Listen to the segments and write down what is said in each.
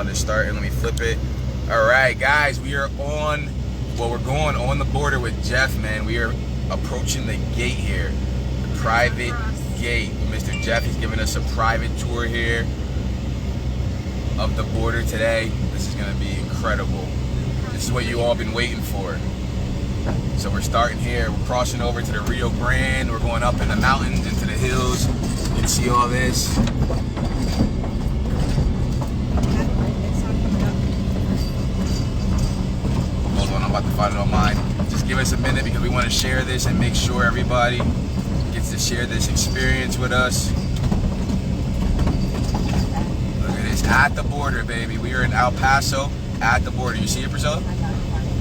on this start, and let me flip it. All right, guys, we are on, well, we're going on the border with Jeff, man. We are approaching the gate here, the private gate. Mr. Jeff, he's giving us a private tour here of the border today. This is gonna be incredible. This is what you all been waiting for. So we're starting here, we're crossing over to the Rio Grande, we're going up in the mountains, into the hills. You can see all this. Hold on, I'm about to find it on mine. Just give us a minute because we want to share this and make sure everybody gets to share this experience with us. Look at this, at the border, baby. We are in El Paso, at the border. You see it, Priscilla?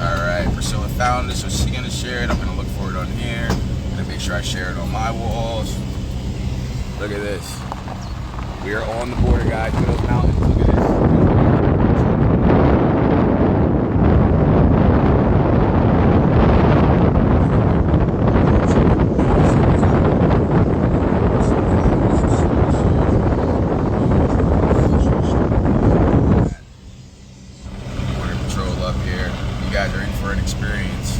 Alright, Priscilla found it, so she's going to share it. I'm going to look for it on here. I'm going to make sure I share it on my walls. Look at this. We are on the border, guys. Look at those mountains. Look at this. Border Patrol up here. You guys are in for an experience.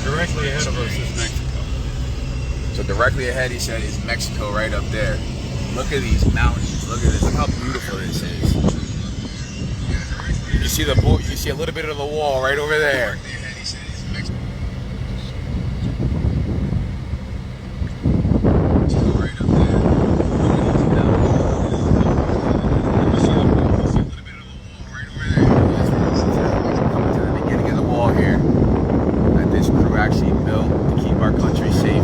Directly ahead of us is Mexico. So directly ahead, he said, is Mexico right up there. Look at these mountains. Look at this. Look how beautiful this is. You see you see a little bit of the wall right over there. Actually built to keep our country safe.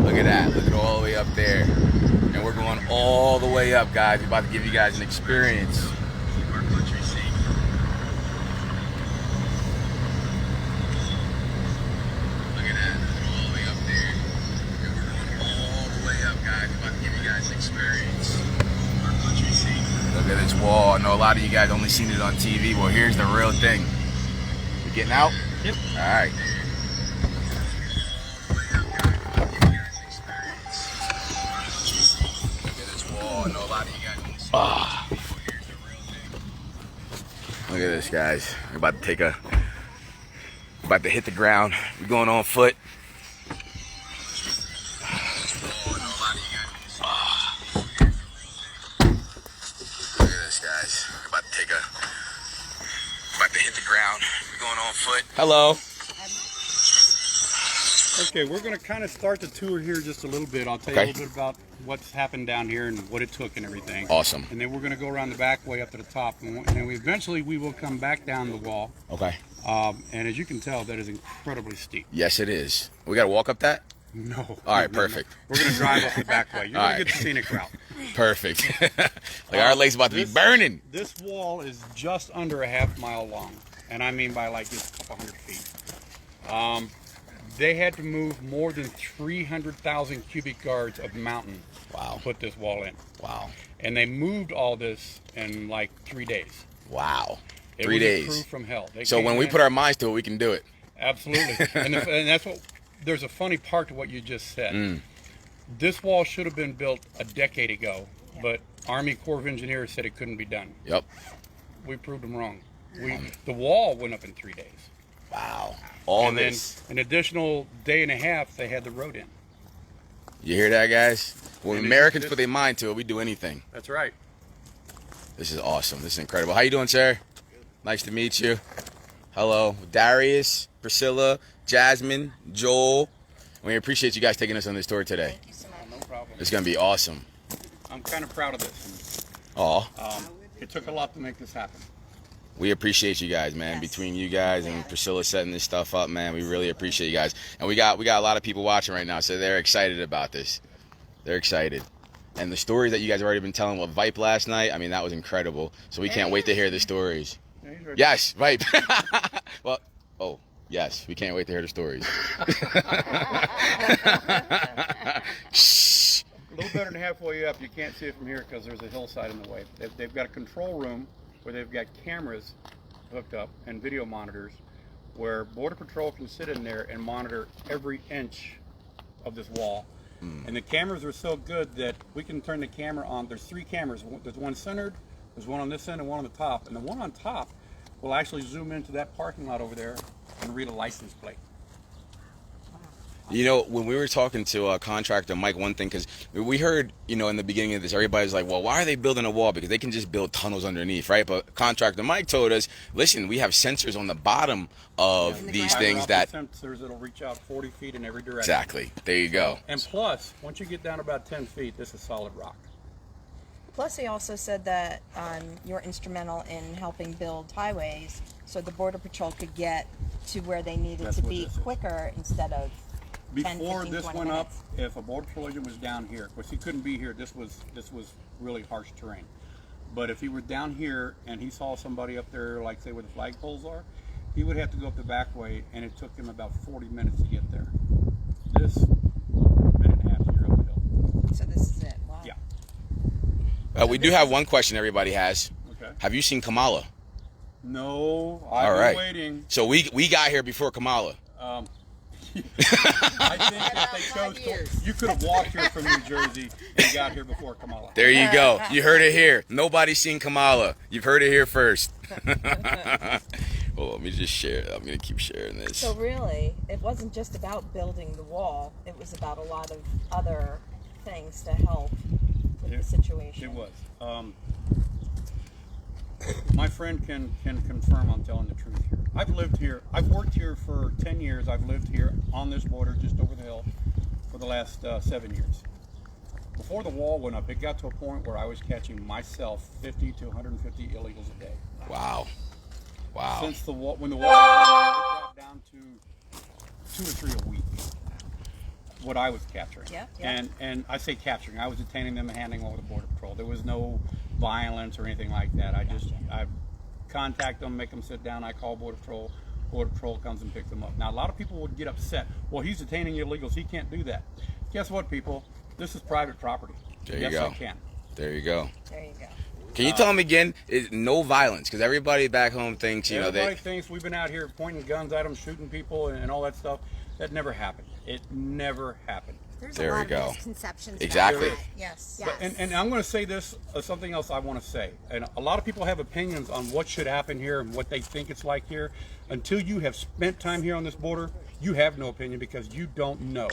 Look at that. Look at all the way up there. And we're going all the way up, guys. We're about to give you guys an experience. Keep our country safe. Look at that. Look at all the way up there. And we're going all the way up, guys. We're about to give you guys an experience. Keep our country safe. Look at this wall. I know a lot of you guys only seen it on TV. Well, here's the real thing. We getting out? Yep. All right. Look at this wall. I know a lot of you guys only seen it on TV. Well, here's the real thing. Look at this, guys. We're about to about to hit the ground. We're going on foot. Guys, we're about to hit the ground. We're going on foot. Hello. Okay, we're going to kind of start the tour here just a little bit. I'll tell you a little bit about what's happened down here and what it took and everything. Awesome. And then we're going to go around the back way up to the top. And then eventually we will come back down the wall. Okay. And as you can tell, that is incredibly steep. Yes, it is. We got to walk up that? No. All right, perfect. No. We're going to drive up the back way. You're going to get the scenic route. Perfect. Like our leg's about to be burning. This wall is just under a half-mile long, and I mean by like just a couple hundred feet. They had to move more than 300,000 cubic yards of mountain Wow. to put this wall in. Wow. And they moved all this in like 3 days. Wow. It 3 was days. A crew from hell. So when we put our minds to it, we can do it. Absolutely. and that's what. There's a funny part to what you just said. This wall should have been built a decade ago, but Army Corps of Engineers said it couldn't be done. Yep. We proved them wrong. The wall went up in 3 days. Wow. And then an additional day and a half, they had the road in. You hear that, guys? When Americans put their mind to it, we do anything. That's right. This is awesome. This is incredible. How you doing, sir? Nice to meet you. Hello. Darius, Priscilla, Jasmine, Joel. We appreciate you guys taking us on this tour today. Thank you so much. No problem. It's going to be awesome. I'm kind of proud of this. Aw. It took a lot to make this happen. We appreciate you guys, man. Yes. Between you guys and Priscilla setting this stuff up, man, we really appreciate you guys. And we got a lot of people watching right now, so they're excited about this. They're excited. And the stories that you guys have already been telling with Vipe last night, I mean, that was incredible. So we can't wait to hear the stories. Yes, Vipe. Well, oh, yes, we can't wait to hear the stories. Shh. A little better than halfway up, you can't see it from here because there's a hillside in the way. They've got a control room where they've got cameras hooked up and video monitors where Border Patrol can sit in there and monitor every inch of this wall. And the cameras are so good that we can turn the camera on. There's 3 cameras. There's one centered, there's one on this end, and one on the top. And the one on top will actually zoom into that parking lot over there and read a license plate. You know, when we were talking to contractor Mike, one thing, because we heard, you know, in the beginning of this, everybody's like, well, why are they building a wall? Because they can just build tunnels underneath, right? But contractor Mike told us, listen, we have sensors on the bottom of these things that... Sensors that'll reach out 40 feet in every direction. Exactly. There you go. And plus, once you get down about 10 feet, this is solid rock. Plus, he also said that you're instrumental in helping build highways so the Border Patrol could get to where they needed That's to what be this is. quicker instead of 10, Before 15, this 20 went up, minutes. if a Border Patrol agent was down here, of course he couldn't be here, this was really harsh terrain. But if he were down here and he saw somebody up there, like say where the flagpoles are, he would have to go up the back way, and it took him about 40 minutes to get there. This, minute and a half, you're up the hill. So this is it. Wow. Yeah. We do have one question everybody has. Okay. Have you seen Kamala? No, All I've right. been waiting. So we got here before Kamala. I think if they chose to, you could have walked here from New Jersey and got here before Kamala. There you go. You heard it here. Nobody's seen Kamala. You've heard it here first. Well, let me just share. I'm going to keep sharing this. So really, it wasn't just about building the wall. It was about a lot of other things to help with the situation. It was. My friend can confirm I'm telling the truth here. I've lived here. I've worked here for 10 years. I've lived here on this border just over the hill for the last 7 years. Before the wall went up, it got to a point where I was catching myself 50 to 150 illegals a day. Wow. Wow. Since the wall, when the wall went up, it dropped down to 2 or 3 a week. What I was capturing. Yeah, yeah. And I say capturing. I was detaining them and handing over to Border Patrol. There was no violence or anything like that. I contact them, make them sit down. I call Border Patrol. Border Patrol comes and picks them up. Now, a lot of people would get upset. Well, he's detaining illegals. He can't do that. Guess what, people? This is private property. There you yes, go. I can. There you go. There you go. Can you tell them again? Is no violence, because everybody back home thinks, you know, Everybody thinks we've been out here pointing guns at them, shooting people, and all that stuff. That never happened. It never happened. There's There a we lot go. of misconceptions. about Exactly. that. Yes. Yes. And I'm going to say this, something else I want to say. And a lot of people have opinions on what should happen here and what they think it's like here. Until you have spent time here on this border, you have no opinion because you don't know.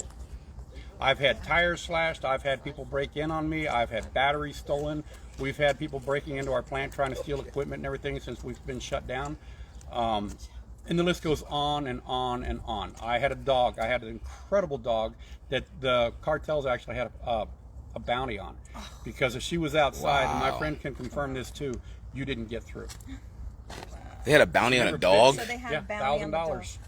I've had tires slashed. I've had people break in on me. I've had batteries stolen. We've had people breaking into our plant trying to steal equipment and everything since we've been shut down. And the list goes on and on and on. I had a dog. I had an incredible dog that the cartels actually had a bounty on. Because if she was outside, and my Wow. friend can confirm this too, you didn't get through. They had a bounty on a Never dog? So they had Yeah, a bounty on the dog. $1,000.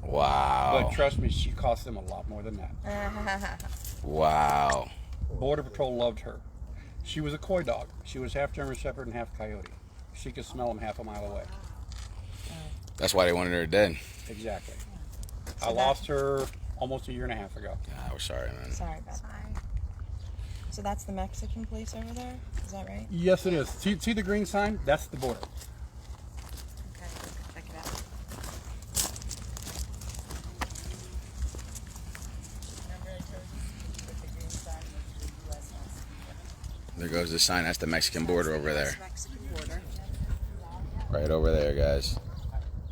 Wow. But trust me, she cost them a lot more than that. Wow. Border Patrol loved her. She was a coy dog. She was half German Shepherd and half Coyote. She could smell them half a mile away. That's why they wanted her dead. Exactly. So I lost her almost a year and a half ago. God, we're sorry, man. Sorry about that. So that's the Mexican place over there? Is that right? Yes, it is. See the green sign? That's the border. Okay, check it out. Remember I told you with the green sign was the U.S. There goes the sign. That's the Mexican border over there. Mexican border. Right over there, guys.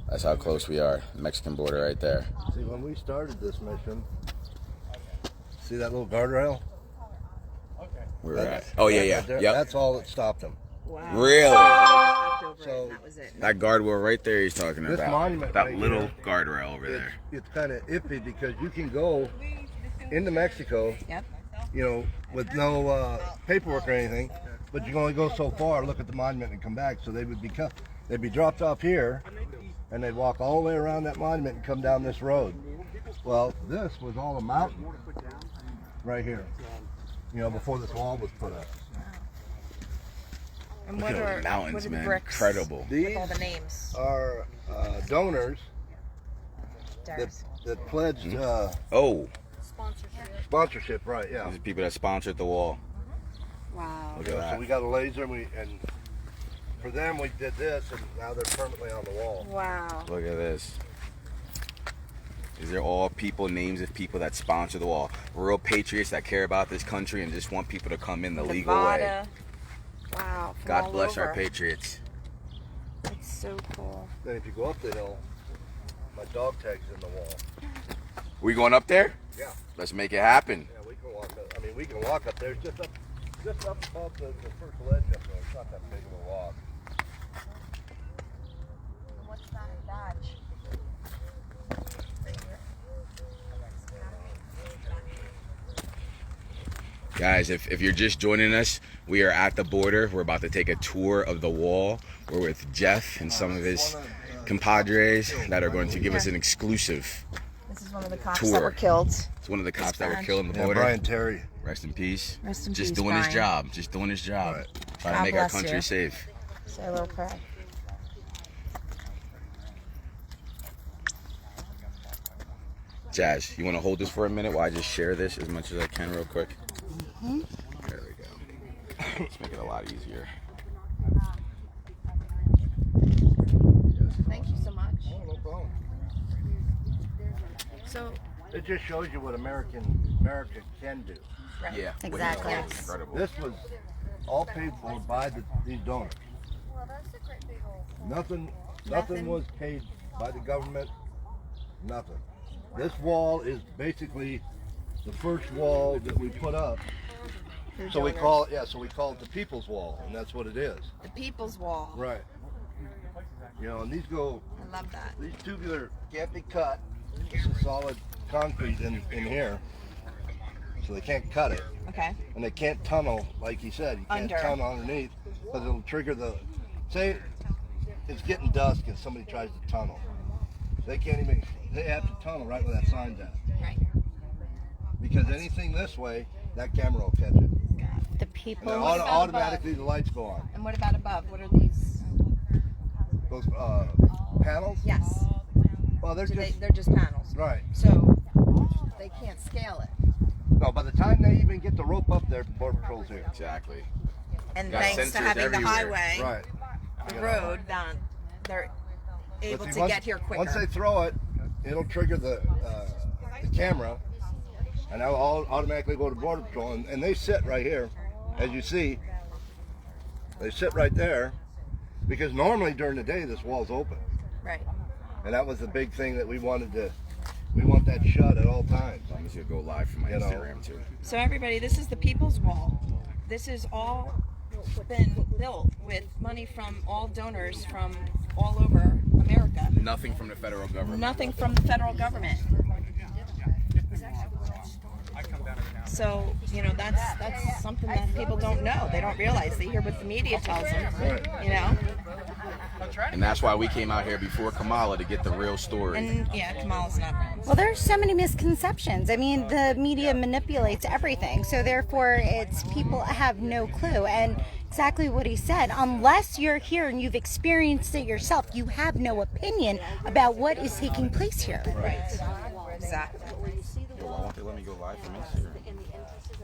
That's how close we are. Mexican border right there. See, when we started this mission, see that little guardrail? We're at. Oh, yeah, yeah. Yep. That's all that stopped them. Wow. Really? So That was it. That guardrail right there he's talking This about. monument That right little here, guardrail over there. it's kind of iffy because you can go into Mexico, Yep. you know, with no paperwork or anything, but you can only go so far, look at the monument and come back. So they'd be dropped off here, and they'd walk all the way around that monument and come down this road. Well, this was all a mountain right here, you know, before this wall was put up. And Look what at are those mountains, what are the man. bricks Incredible. These with all the names? are donors Darius. that pledged Oh, sponsorship, right? Yeah. these are people that sponsored the wall. Wow. Look at So that. we got a laser, and for for them, we did this, and now they're permanently on the wall. Wow. Look at this. These are all people, names of people that sponsor the wall. Real patriots that care about this country and just want people to come in the legal way. Nevada. Wow. from God all bless our over. patriots. It's so cool. Then if you go up the hill, my dog tag's in the wall. We going up there? Yeah. Let's make it happen. Yeah, we can walk up. I mean, we can walk up there. It's just up above the first ledge up there. It's not that big of a walk. What's that badge? Guys, if you're just joining us, we are at the border. We're about to take a tour of the wall. We're with Jeff and some of his compadres that are going to give us an exclusive. This is one of the cops Tour. that were killed. It's one of the cops that were badge. killed on the Yeah, border. Brian Terry. Rest in peace. Rest in Just peace, doing his Brian. job. Just doing his job. Right. Trying to God make our bless country you. safe. Say a little prayer. Jazz, you want to hold this for a minute while I just share this as much as I can real quick? Mm-hmm. There we go. Let's make it a lot easier. Thank you so much. Oh, no problem. So, It just shows you what America can do. right. Yeah. Exactly. It's incredible. This was all paid for by these donors. Nothing was paid by the government. Nothing. This wall is basically the first wall that we put up. So we call it the People's Wall, and that's what it is. The People's Wall. Right. You know, and these I love that. these tubular can't be cut. This is solid concrete in here, so they can't cut it, Okay. and they can't tunnel like he said. You can't Under. tunnel underneath because it'll trigger the. Say it's getting dusk and somebody tries to tunnel. They can't even. They have to tunnel right where that sign's at, Right. because anything this way, that camera will catch it. The And people. then What about automatically the lights go on. And what about above? What are these? Those panels. Yes. Well, they're So just they're just panels. right. So they can't scale it. No, by the time they even get the rope up there, Border Patrol's here. Exactly. And Got thanks to sensors having the everywhere. highway, Right. the You know. road down, they're But able see, to once- get here quicker. Once they throw it, it'll trigger the camera, and that'll all automatically go to Border Patrol. And they sit right here, as you see. They sit right there, because normally during the day this wall's open, Right. and that was the big thing that we wanted to. We want that shut at all times. I'm just going to go live for my You know. Instagram too. So everybody, this is the People's Wall. This is all been built with money from all donors from all over America. Nothing from the federal government. Nothing from the federal government. So, you know, that's something that people don't know. They don't realize. They hear what the media tells them, you know? And that's why we came out here before Kamala to get the real story. And yeah, Kamala's not wrong. Well, there's so many misconceptions. I mean, the media manipulates everything, so therefore, it's people have no clue. And exactly what he said. Unless you're here and you've experienced it yourself, you have no opinion about what is taking place here. Right. Exactly. Why won't they let me go live from Instagram?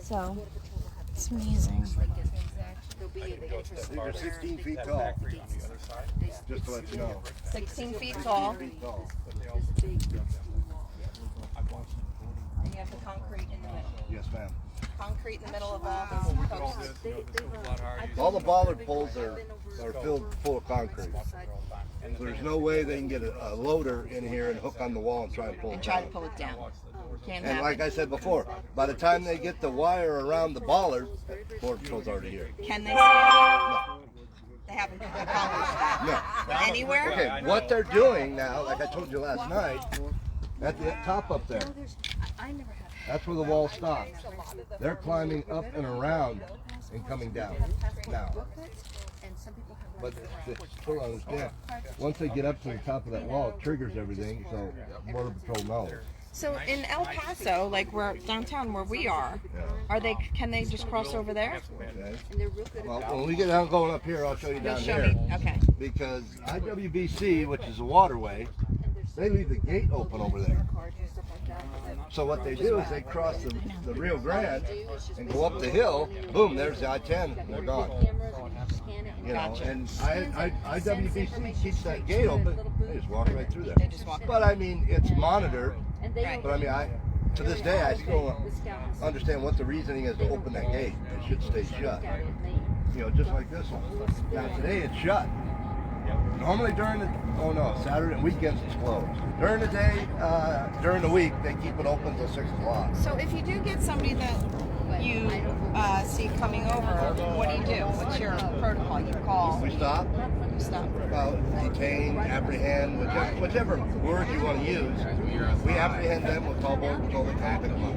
So, it's amazing. These are 16 feet tall. Just to let you know. 16 feet tall. 16 feet tall. And you have the concrete in the middle. Yes, ma'am. Concrete in the middle of all these posts. All the bollard poles are filled full of concrete. So there's no way they can get a loader in here and hook on the wall and try and pull it And try to down. pull it down. Can't And happen. like I said before, by the time they get the wire around the bollard, Border Patrol's already here. Can they scale it? They haven't accomplished that. No. Anywhere? Okay, what they're doing now, like I told you last night, at the top up there, that's where the wall stops. They're climbing up and around and coming down now. But still understand, once they get up to the top of that wall, it triggers everything, so Border Patrol knows. So in El Paso, like where downtown where we are, can they just cross over there? Okay? Well, when we get out going up here, I'll show you You'll down show here. me. Okay. Because IWBC, which is a waterway, they leave the gate open over there. So what they do is they cross the Rio Grande and go up the hill. Boom, there's the I-10. They're gone. You know, and IWBC keeps that gate open. They just walk right through there. They just walk. But I mean, it's monitored. Right. But I mean, to this day, I still understand what the reasoning is to open that gate. It should stay shut. You know, just like this one. Now today it's shut. Normally during the, Saturday and weekends it's closed. During the day, during the week, they keep it open till 6 o'clock. So if you do get somebody that you see coming over, what do you do? What's your protocol? You call. We stop. You stop. Detain, apprehend, whichever word you want to use. We apprehend them. We'll call Border Patrol. They come pick them up.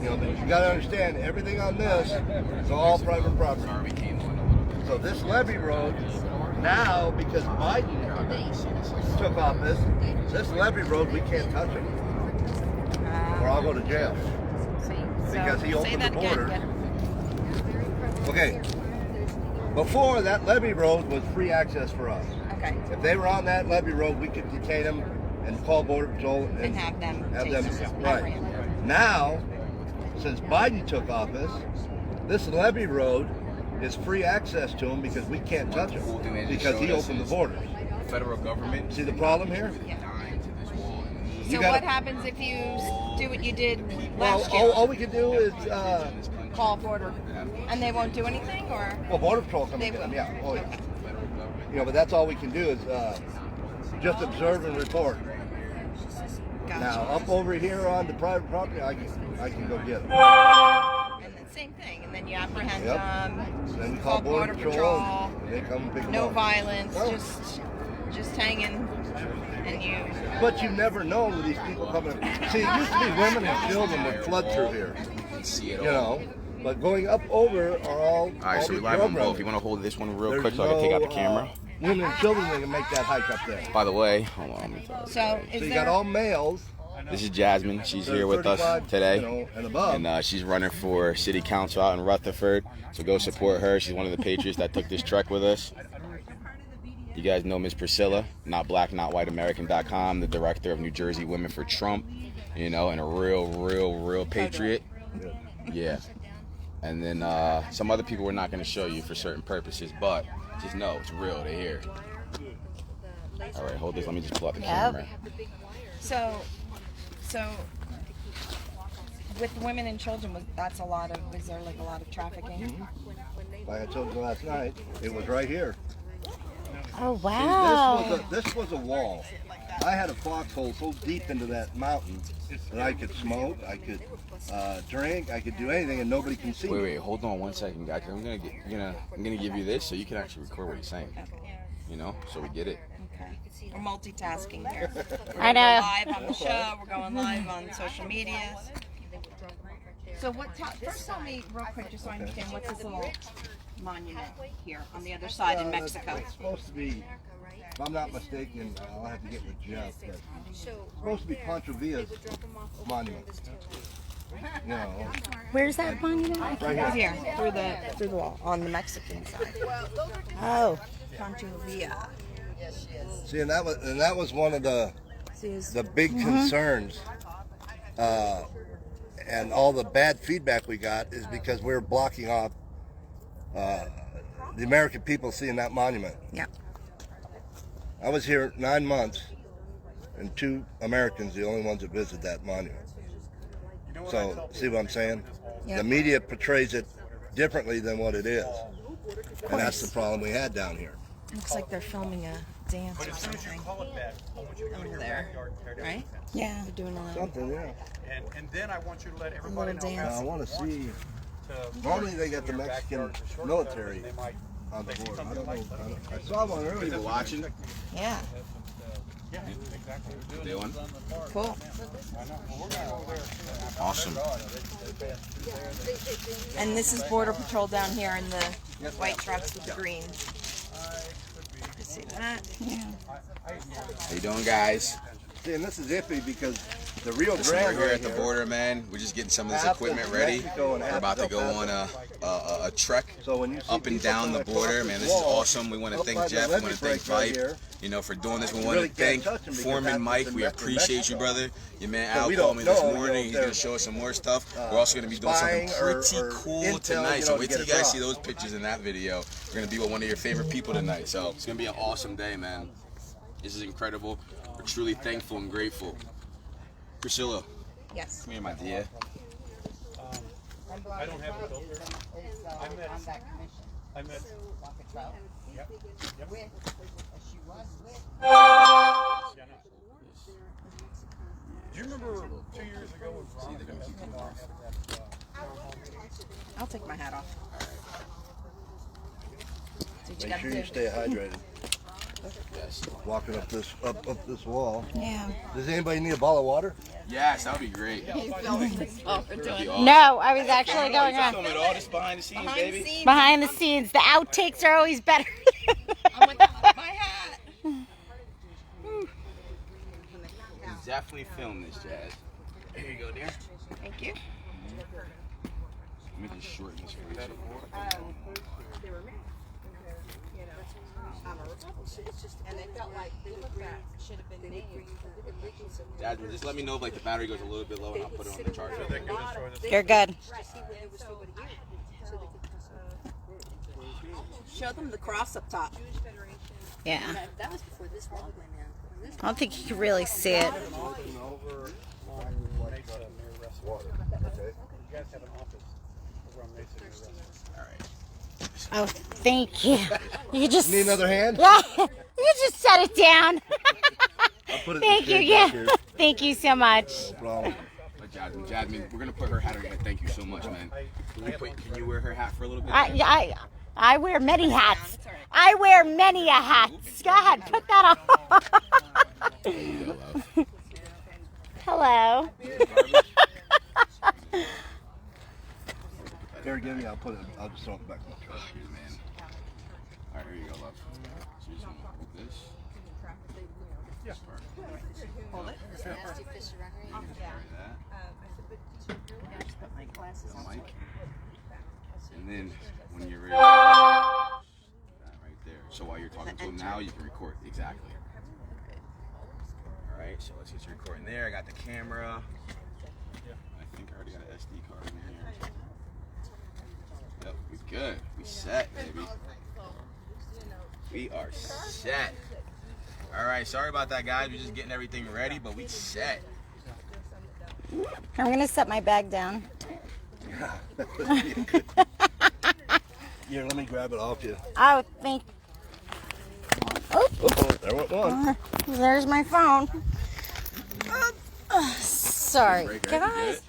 You know, but you got to understand, everything on this is all private property. So this levee road, now, because Biden took office, this levee road, we can't touch it. Or I'll go to jail. Because he opened the border. Okay. Before, that levee road was free access for us. Okay. If they were on that levee road, we could detain them and call Border Patrol And have them. right. Now, since Biden took office, this levee road is free access to them because we can't touch them because he opened the borders. Federal government. See the problem here? So what happens if you do what you did last year? All we can do is Call border, and they won't do anything, or Border Patrol come they and get them. will. Yeah. Oh, yeah. You know, but that's all we can do is just observe and report. Gotcha. Now up over here on the private property, I can go get them. And then same thing, and then you apprehend Yep. them. Then we call Border Patrol. And they come and pick them No up. violence, No. just hanging, and you. But you never know with these people coming. See, it used to be women and children that flood through here. See it You know, but going up over are all. All right, so we live on both. You want to hold this one real quick so I can take out the camera? Women and children that can make that hike up there. By the way, hold on. Let me throw this. So So is you got there? all males. This is Jasmine. She's They're here with us 35, today. you know, and above. And she's running for city council out in Rutherford. So go support her. She's one of the patriots that took this trek with us. You guys know Miss Priscilla, NotBlackNotWhiteAmerican.com, the director of New Jersey Women for Trump, you know, and a real patriot. Yeah. And then some other people we're not going to show you for certain purposes, but just know it's real. They're here. All right, hold this. Let me just pull out the camera. So with women and children, was there like a lot of trafficking? Like I told you last night, it was right here. Oh, wow. See, this was a wall. I had a foxhole so deep into that mountain that I could smoke, I could drink, I could do anything, and nobody can see me. Wait, hold on one second, guys. I'm gonna give you this so you can actually record what he's saying. You know, so we get it. Okay. We're multitasking here. I know. We're live on the show. We're going live on social media. So first tell me real quick, just so I understand, what's this little monument here on the other side in Mexico? It's supposed to be, if I'm not mistaken, I'll have to get with Jeff, but it's supposed to be Pancho Villa's monument. You know, Where's that monument? right here. Here, through the wall, on the Mexican side. Oh. Pancho Villa. See, and that was one of the big concerns, and all the bad feedback we got is because we were blocking off the American people seeing that monument. Yeah. I was here 9 months, and 2 Americans, the only ones that visited that monument. So, see what I'm saying? Yep. The media portrays it differently than what it is, and that's the problem we had down here. Looks like they're filming a dance or something over there, right? Yeah. They're doing a little Something, yeah. And then I want you to let everybody know dance. I want to see. Normally they got the Mexican military on the board. I don't know. I saw one earlier. People watching? Yeah. Day one? Cool. Awesome. And this is Border Patrol down here in the white trucks with the green. You see that? Yeah. How you doing, guys? See, and this is iffy because The Rio Listen, Grande we're here right at the border, man. We're just getting some of this equipment ready. We're about to go on a trek So when you see up and people down the coming border, across man. this This is wall, awesome. We want to up thank by the Jeff. We want levee to thank break right Vibe, here. you know, for doing this. We You want really to can't thank touch 'em because Foreman that's Mike. in We appreciate you, Mexico. brother. Your man So Al we called don't me this know, morning. He's going to if show us some more stuff. We're also going to be doing something spying or pretty cool intel, tonight. So to wait till get you guys across. see those pictures in that video. We're going to be with one of your favorite people tonight. So it's going to be an awesome day, man. This is incredible. We're truly thankful and grateful. Priscilla. Yes. Come here, my dear. I don't have a filter. I met. Yep. Yeah, no. Do you remember 2 years ago when I'll take my hat off. Make sure you stay hydrated. Yes. Walking up this wall. Yeah. Does anybody need a bottle of water? Yes, that would be great. He's filming this while we're doing it. No, I was actually going on Filming all this behind the scenes, Behind the baby. scenes. behind the scenes. The outtakes are always better. Oh my God, my hat. Definitely film this, Jazz. Here you go, dear. Thank you. Let me just shorten this for you. And they felt like that should have been named. Jazz, just let me know if like the battery goes a little bit low and I'll put it on the charger. You're good. Show them the cross up top. Yeah. That was before this wall went in. I don't think you can really see it. over on Mesa near Restaurant? Okay. You guys have an office over on Mesa near Restaurant. All right. Oh, thank you. You just Need another hand? Yeah, you just set it down. I'll put it in Thank the you. shade Yeah. back here. Thank you so much. No problem. But Jasmine, we're gonna put her hat on your head. Thank you so much, man. Can you wear her hat for a little bit? I wear many hats. I wear many a hats. Go ahead, put that on. There you go, love. Hello. Here, give me. I'll just throw it back in the truck. Here's the man. All right, here you go, love. So you just want to hold this. Yeah. Hold it. Carry that. Put my glasses The on. mic. And then when you're ready, that right there. So while you're talking to him now, you can record. Exactly. All right, so let's get you recording there. I got the camera. I think I already got an SD card in here. Yep, we good. We set, baby. We are set. All right, sorry about that, guys. We're just getting everything ready, but we set. I'm going to set my bag down. Here, let me grab it off you. Oh, thank Oh, Oh, there went one. there's my phone. Sorry, Break, right? You guys.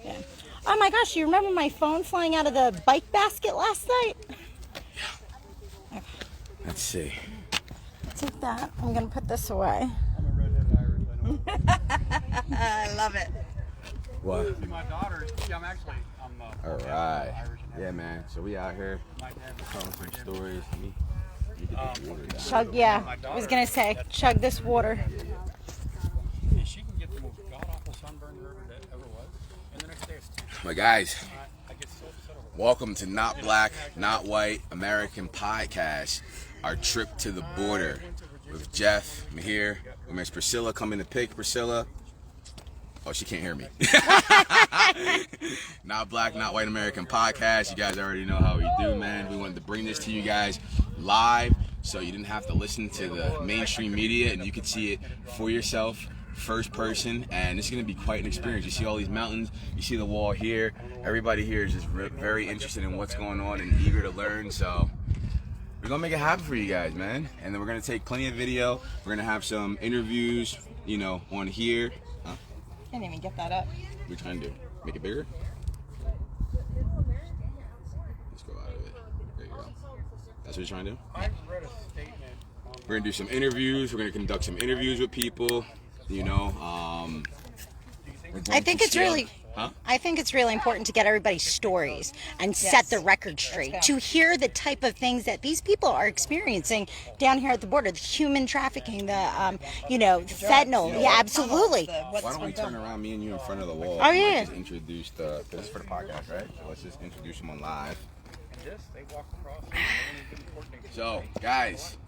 get it? Oh my gosh, you remember my phone flying out of the bike basket last night? Let's see. Take that. I'm going to put this away. I'm a redheaded Irish, I know. I love it. What? See, my daughter, I'm All right. Yeah, man. So we out here my dad was telling some stories. Let me get this water down. Chug, yeah. I was going to say, chug this water. and she can get the most god-awful sunburn river that ever was. And the next day it's 10. My guys, I get so upset over it. welcome to Not Black, Not White American Podcast. Our trip to the border with Jeff. I'm here with Miss Priscilla coming to pick Priscilla. Oh, she can't hear me. Not Black, Not White American Podcast. You guys already know how we do, man. We wanted to bring this to you guys live so you didn't have to listen to the mainstream media and you could see it for yourself, first person. And this is going to be quite an experience. You see all these mountains, you see the wall here. Everybody here is just very interested in what's going on and eager to learn. So we're going to make it happen for you guys, man. And then we're going to take plenty of video. We're going to have some interviews, you know, on here. Huh? Can't even get that up. What are you trying to do? Make it bigger? Let's go out of it. There you go. That's what you're trying to do? I read a statement on We're going to do some interviews. We're going to conduct some interviews with people. You know, we're going I think to it's see how- really Huh? I think it's really important to get everybody's stories and set the record straight, to hear the type of things that these people are experiencing down here at the border, the human trafficking, the fentanyl. Yeah, absolutely. Why don't we turn around, me and you in front of the wall? Oh, yeah. Just introduce this is for the podcast, right? So let's just introduce them on live. So, guys,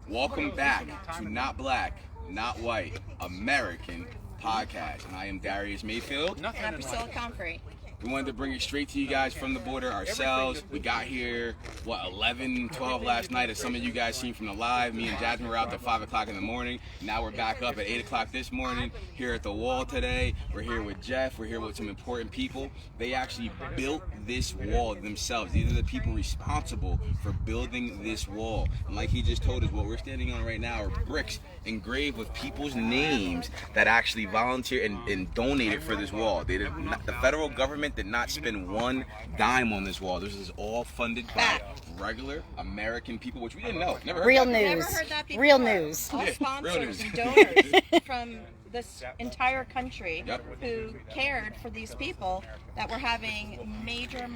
welcome back to Not Black, Not White, American Podcast. And I am Darius Mayfield. And I'm Priscilla Comfrey. We wanted to bring it straight to you guys from the border ourselves. We got here, 11, 12 last night, as some of you guys seen from the live. Me and Jasmine were out till 5 o'clock in the morning. Now we're back up at 8 o'clock this morning, here at the wall today. We're here with Jeff. We're here with some important people. They actually built this wall themselves. These are the people responsible for building this wall. And like he just told us, what we're standing on right now are bricks engraved with people's names that actually volunteered and donated for this wall. They did not, the federal government did not spend one dime on this wall. This is all funded by regular American people, which we didn't know. Never heard Real that. news. Never heard that before. Real news. All Yeah, sponsors real news. and donors from this entire country Yep. who cared for these people that were having major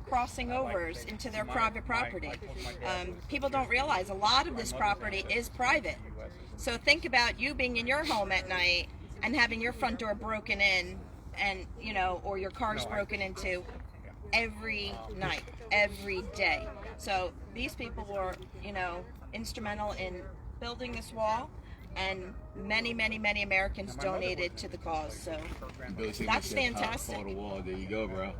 crossing overs into their private property. People don't realize a lot of this property is private. So think about you being in your home at night and having your front door broken in, and or your car's broken into every night, every day. So these people were instrumental in building this wall, and many Americans donated to the cause. So that's fantastic. Photo wall. There you go, bro.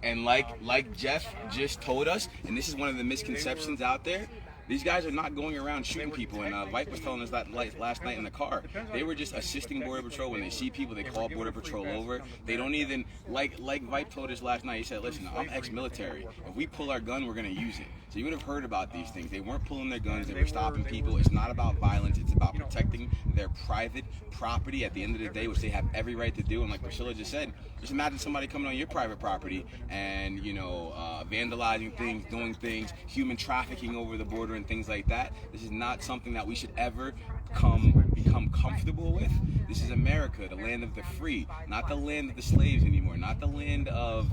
And like Jeff just told us, and this is one of the misconceptions out there, these guys are not going around shooting people. And Vike was telling us that last night in the car. They were just assisting Border Patrol. When they see people, they call Border Patrol over. They don't even, like Vike told us last night, he said, listen, I'm ex-military. If we pull our gun, we're going to use it. So you would have heard about these things. They weren't pulling their guns. They were stopping people. It's not about violence. It's about protecting their private property at the end of the day, which they have every right to do. And like Priscilla just said, just imagine somebody coming on your private property and, vandalizing things, doing things, human trafficking over the border and things like that. This is not something that we should ever become comfortable with. This is America, the land of the free, not the land of the slaves anymore, not the land of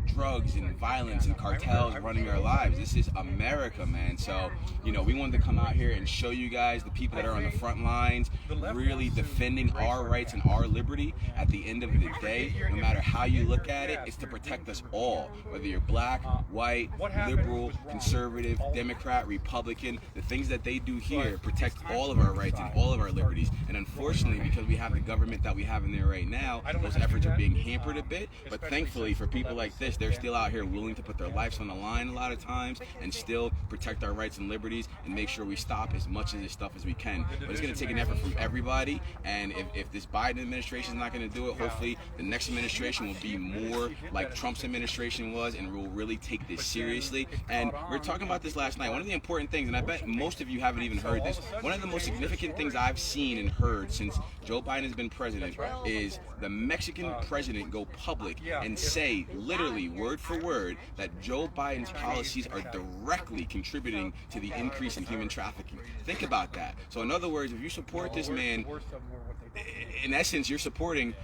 drugs and violence and cartels running our lives. This is America, man. So, we wanted to come out here and show you guys the people that are on the front lines, really defending our rights and our liberty. At the end of the day, no matter how you look at it, it's to protect us all, whether you're black, white, liberal, conservative, Democrat, Republican. The things that they do here protect all of our rights and all of our liberties. And unfortunately, because we have the government that we have in there right now, those efforts are being hampered a bit. But thankfully, for people like this, they're still out here willing to put their lives on the line a lot of times and still protect our rights and liberties and make sure we stop as much of this stuff as we can. But it's going to take an effort from everybody. And if this Biden administration is not going to do it, hopefully the next administration will be more like Trump's administration was and will really take this seriously. And we were talking about this last night. One of the important things, and I bet most of you haven't even heard this, one of the most significant things I've seen and heard since Joe Biden has been president is the Mexican president go public and say, literally word for word, that Joe Biden's policies are directly contributing to the increase in human trafficking. Think about that. So in other words, if you support this man, in essence, you're supporting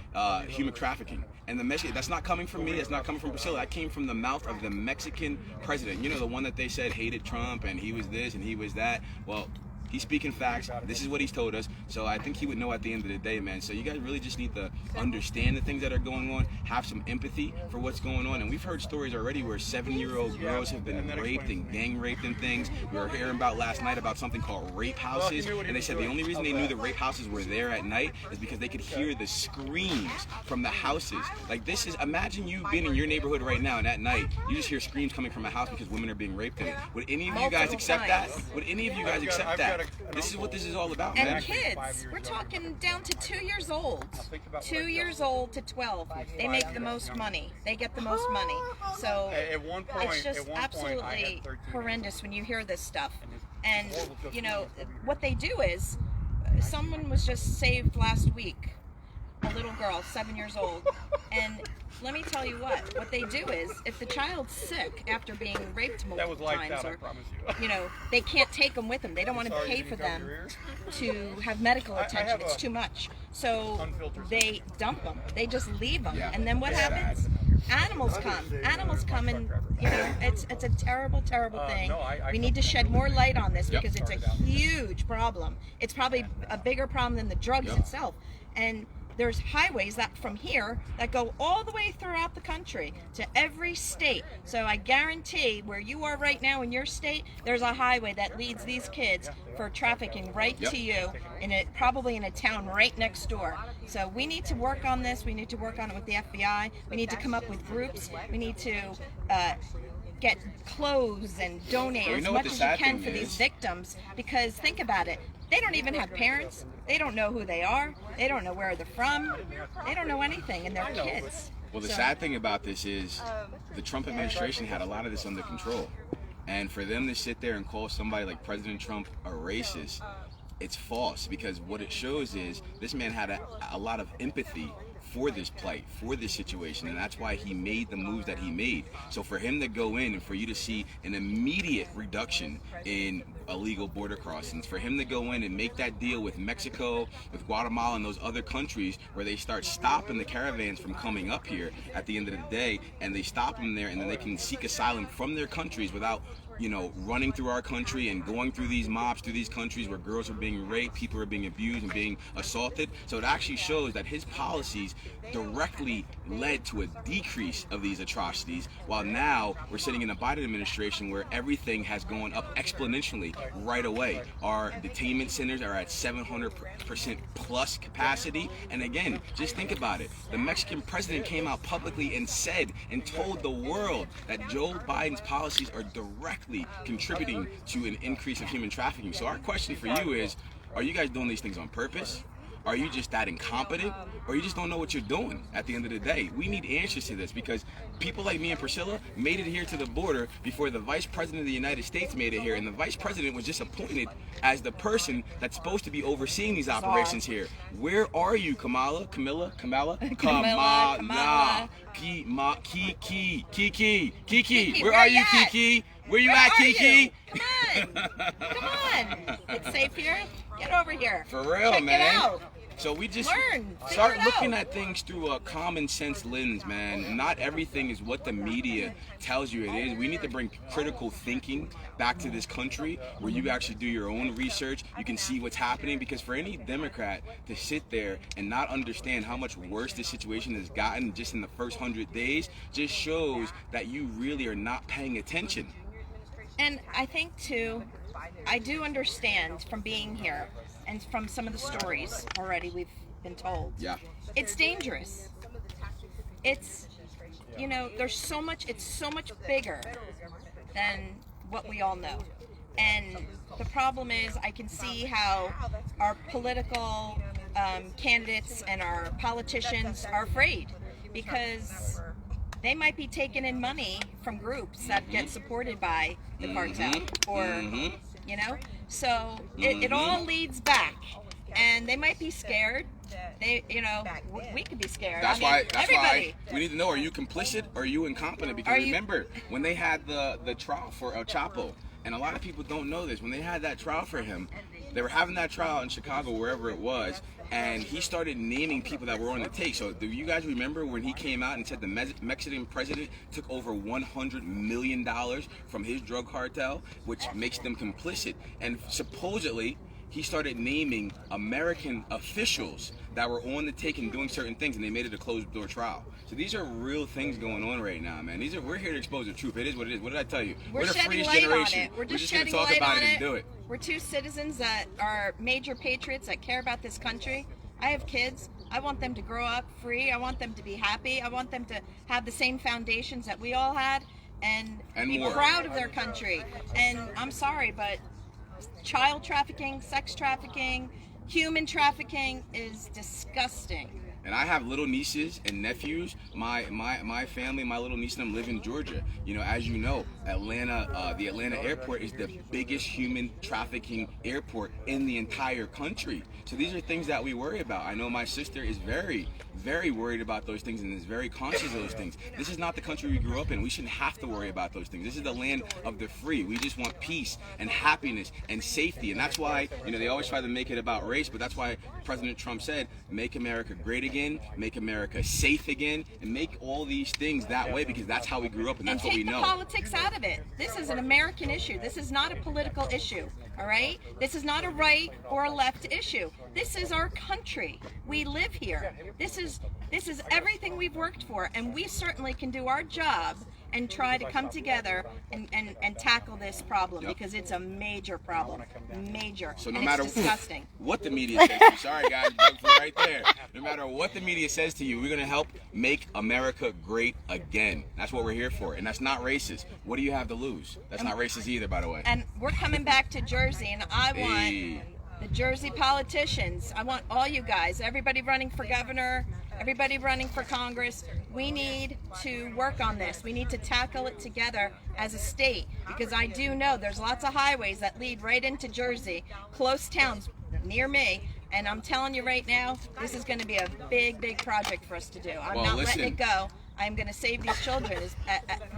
human trafficking. And the message, that's not coming from me, that's not coming from Priscilla, that came from the mouth of the Mexican president. The one that they said hated Trump and he was this and he was that. Well, he's speaking facts. This is what he's told us. So I think he would know at the end of the day, man. So you guys really just need to understand the things that are going on, have some empathy for what's going on. And we've heard stories already where 7-year-old girls have been raped and gang raped and things. We were hearing about last night about something called rape houses. And they said the only reason they knew the rape houses were there at night is because they could hear the screams from the houses. Like this is, imagine you being in your neighborhood right now and at night, you just hear screams coming from a house because women are being raped in it. Would any of you guys accept that? Would any of you guys accept that? This is what this is all about, man. And kids, we're talking down to 2 years old. 2 years old to 12. They make the most money. They get the most money. So it's just absolutely horrendous when you hear this stuff. And, what they do is, someone was just saved last week. a little girl, 7 years old, and let me tell you what they do is, if the child's sick after being raped multiple times, or they can't take them with them. They don't want to pay for them to have medical attention. It's too much. So they dump them. They just leave them. And then what happens? Animals come. Animals come, and it's a terrible, terrible thing. We need to shed more light on this because it's a huge problem. It's probably a bigger problem than the drugs itself. And there's highways that from here that go all the way throughout the country to every state. So I guarantee where you are right now in your state, there's a highway that leads these kids for trafficking right to you, probably in a town right next door. So we need to work on this. We need to work on it with the FBI. We need to come up with groups. We need to get clothes and donate as much as you can for these victims, because think about it. They don't even have parents. They don't know who they are. They don't know where they're from. They don't know anything, and they're kids. Well, the sad thing about this is the Trump administration had a lot of this under control. And for them to sit there and call somebody like President Trump a racist, it's false, because what it shows is this man had a lot of empathy for this plight, for this situation, and that's why he made the moves that he made. So for him to go in and for you to see an immediate reduction in illegal border crossings, for him to go in and make that deal with Mexico, with Guatemala, and those other countries where they start stopping the caravans from coming up here at the end of the day, and they stop them there, and then they can seek asylum from their countries without running through our country and going through these mobs, through these countries where girls are being raped, people are being abused and being assaulted. So it actually shows that his policies directly led to a decrease of these atrocities, while now we're sitting in a Biden administration where everything has gone up exponentially right away. Our detainment centers are at 700% plus capacity. And again, just think about it. The Mexican president came out publicly and said and told the world that Joe Biden's policies are directly contributing to an increase of human trafficking. So our question for you is, are you guys doing these things on purpose? Are you just that incompetent? Or you just don't know what you're doing at the end of the day? We need answers to this, because people like me and Priscilla made it here to the border before the Vice President of the United States made it here. And the Vice President was just appointed as the person that's supposed to be overseeing these operations here. Where are you, Kamala? Kiki, where are you, Kiki? Where you at, Kiki? Come on. It's safe here. Get over here. For real, Check man. It out. So we just Learn. start looking at things through a common sense lens, man. Not everything is what the media tells you it is. We need to bring critical thinking back to this country, where you actually do your own research. You can see what's happening, because for any Democrat to sit there and not understand how much worse this situation has gotten just in the first 100 days just shows that you really are not paying attention. And I think too, I do understand from being here and from some of the stories already we've been told. Yeah. It's dangerous. It's, there's so much, it's so much bigger than what we all know. And the problem is, I can see how our political candidates and our politicians are afraid, because they might be taking in money from groups that get supported by the cartel, or, so it all leads back, and they might be scared. We could be scared. That's why we need to know, are you complicit or are you incompetent? Because remember, when they had the trial for El Chapo, and a lot of people don't know this, when they had that trial for him, they were having that trial in Chicago, wherever it was, and he started naming people that were on the take. So do you guys remember when he came out and said the Mexican president took over $100 million from his drug cartel, which makes them complicit? And supposedly he started naming American officials that were on the take and doing certain things, and they made it a closed-door trial. So these are real things going on right now, man. We're here to expose the truth. It is what it is. What did I tell you? We're the shedding freest light generation. on it. We're just going to shedding talk light about on it and do it. We're two citizens that are major patriots that care about this country. I have kids. I want them to grow up free. I want them to be happy. I want them to have the same foundations that we all had, and be more. proud of their country. And I'm sorry, but child trafficking, sex trafficking, human trafficking is disgusting. And I have little nieces and nephews. My family, my little niece and them live in Georgia. You know, as you know, Atlanta, the Atlanta airport is the biggest human trafficking airport in the entire country. So these are things that we worry about. I know my sister is very, very worried about those things and is very conscious of those things. This is not the country we grew up in. We shouldn't have to worry about those things. This is the land of the free. We just want peace and happiness and safety. And that's why, you know, they always try to make it about race, but that's why President Trump said, make America great again, make America safe again, and make all these things that way, because that's how we grew up and that's what we know. And take the politics out of it. This is an American issue. This is not a political issue, all right? This is not a right or a left issue. This is our country. We live here. This is everything we've worked for, and we certainly can do our job and try to come together and tackle this problem, because it's a major problem. Major. So no and matter it's disgusting. what the media says to you, sorry guys, right there. No matter what the media says to you, we're gonna help make America great again. That's what we're here for, and that's not racist. What do you have to lose? That's not racist either, by the way. And we're coming back to Jersey, and I want the Jersey politicians. I want all you guys, everybody running for governor, everybody running for Congress. We need to work on this. We need to tackle it together as a state, because I do know there's lots of highways that lead right into Jersey, close towns near me, and I'm telling you right now, this is going to be a big, big project for us to do. I'm not letting it go. I'm going to save these children,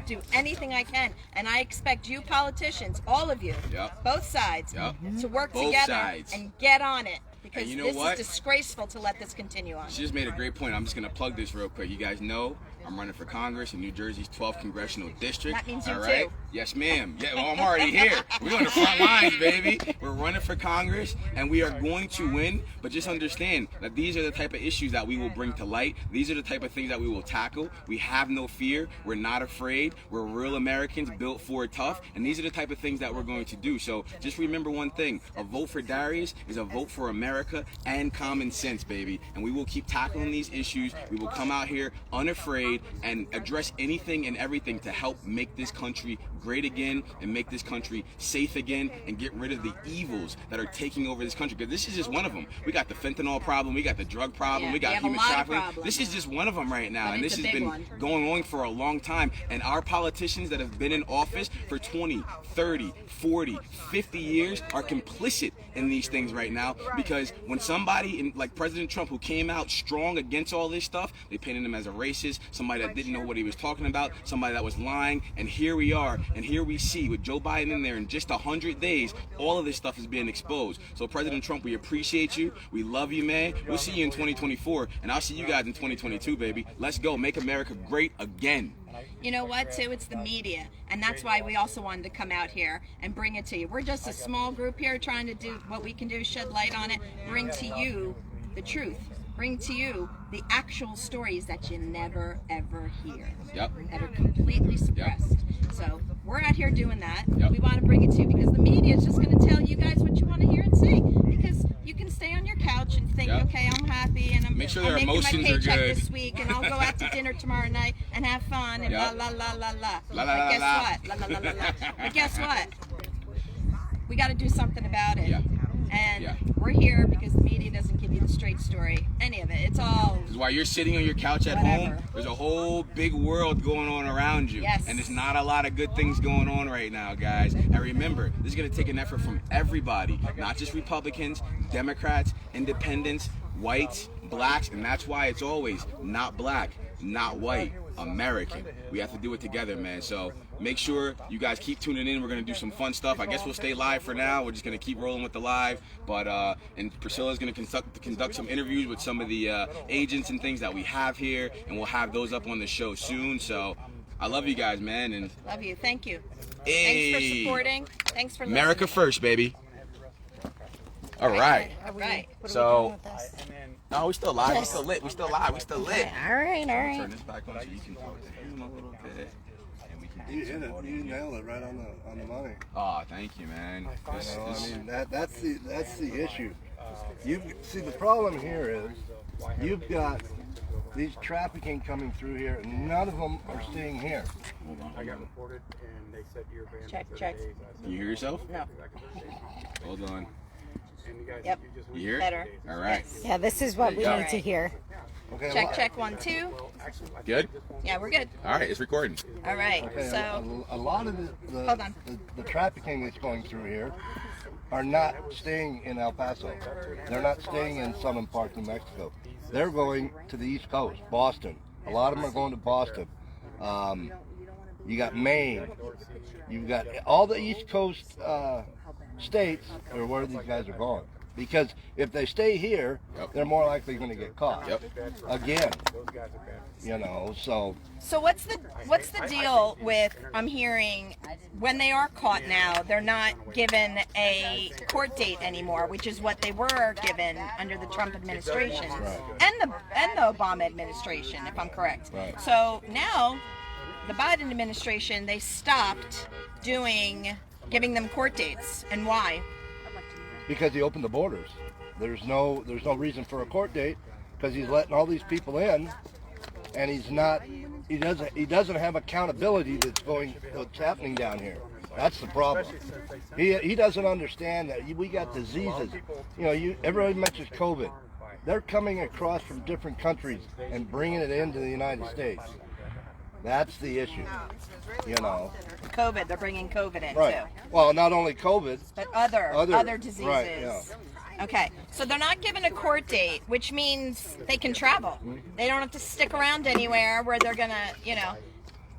do anything I can, and I expect you politicians, all of you, both sides, to work together and get on it, because you know this what? is disgraceful to let this continue on. She just made a great point. I'm just going to plug this real quick. You guys know I'm running for Congress in New Jersey's 12th Congressional District. That means you all right? too. Yes, ma'am. Yeah, well, I'm already here. We're on the front lines, baby. We're running for Congress, and we are going to win. But just understand that these are the type of issues that we will bring to light. These are the type of things that we will tackle. We have no fear. We're not afraid. We're real Americans built for tough. And these are the type of things that we're going to do. So just remember one thing. A vote for Darius is a vote for America and common sense, baby. And we will keep tackling these issues. We will come out here unafraid and address anything and everything to help make this country great again and make this country safe again and get rid of the evils that are taking over this country. Because this is just one of them. We got the fentanyl problem, we got the drug problem, we got human trafficking. This is just one of them right now, and this has been going on for a long time. And our politicians that have been in office for 20, 30, 40, 50 years are complicit in these things right now, because when somebody like President Trump, who came out strong against all this stuff, they painted him as a racist, somebody that didn't know what he was talking about, somebody that was lying. And here we are, and here we see with Joe Biden in there, in just 100 days, all of this stuff is being exposed. So President Trump, we appreciate you. We love you, man. We'll see you in 2024, and I'll see you guys in 2022, baby. Let's go. Make America great again. You know what, too? It's the media, and that's why we also wanted to come out here and bring it to you. We're just a small group here trying to do what we can do, shed light on it, bring to you the truth, bring to you the actual stories that you never, ever hear, that are completely suppressed. So we're out here doing that. We want to bring it to you, because the media is just going to tell you guys what you want to hear and see, because you can stay on your couch and think, okay, I'm happy, and I'm making my paycheck this week, and I'll go out to dinner tomorrow night and have fun, and la la la la la. But guess what? La la la la la. But guess what? We got to do something about it. And we're here because the media doesn't give you the straight story, any of it. It's all... This is why you're sitting on your couch at home. There's a whole big world going on around you. And there's not a lot of good things going on right now, guys. And remember, this is going to take an effort from everybody, not just Republicans, Democrats, independents, whites, blacks, and that's why it's always not black, not white, American. We have to do it together, man. So make sure you guys keep tuning in. We're going to do some fun stuff. I guess we'll stay live for now. We're just going to keep rolling with the live. But and Priscilla's going to conduct some interviews with some of the agents and things that we have here, and we'll have those up on the show soon. So I love you guys, man. And love you. Thank you. Thanks for supporting. Thanks for listening. America first, baby. All right. All right. So, no, we still live. We still lit. We still live. We still lit. All right. Turn this back on so you can talk to him a little bit. And we can You hit it. You nailed it right on the money. Oh, thank you, man. I mean, that's the issue. You see, the problem here is you've got these trafficking coming through here, and none of them are staying here. I got reported, and they said you're banned. Check. Can you hear yourself? No. Hold on. Yep. You hear it? Better. All right. Yeah, this is what we need to hear. Okay. Check 1 2. Good? Yeah, we're good. All right, it's recording. All right. Okay, So a lot of Hold on. the trafficking that's going through here are not staying in El Paso. They're not staying in Southern Park, New Mexico. They're going to the East Coast, Boston. A lot of them are going to Boston. You got Maine. You've got all the East Coast states are where these guys are going. Because if they stay here, they're more likely going to get caught. Again. You know, so what's the deal with, I'm hearing, when they are caught now, they're not given a court date anymore, which is what they were given under the Trump administration and the Obama administration, if I'm correct. Right. So now the Biden administration, they stopped giving them court dates. And why? because he opened the borders. There's no reason for a court date because he's letting all these people in, and he doesn't have accountability what's happening down here. That's the problem. He doesn't understand that we got diseases. Everybody mentions COVID. They're coming across from different countries and bringing it into the United States. That's the issue. COVID, they're bringing COVID in right. too. Well, not only COVID, but other diseases. Right, yeah. Okay, so they're not given a court date, which means they can travel. They don't have to stick around anywhere where they're gonna,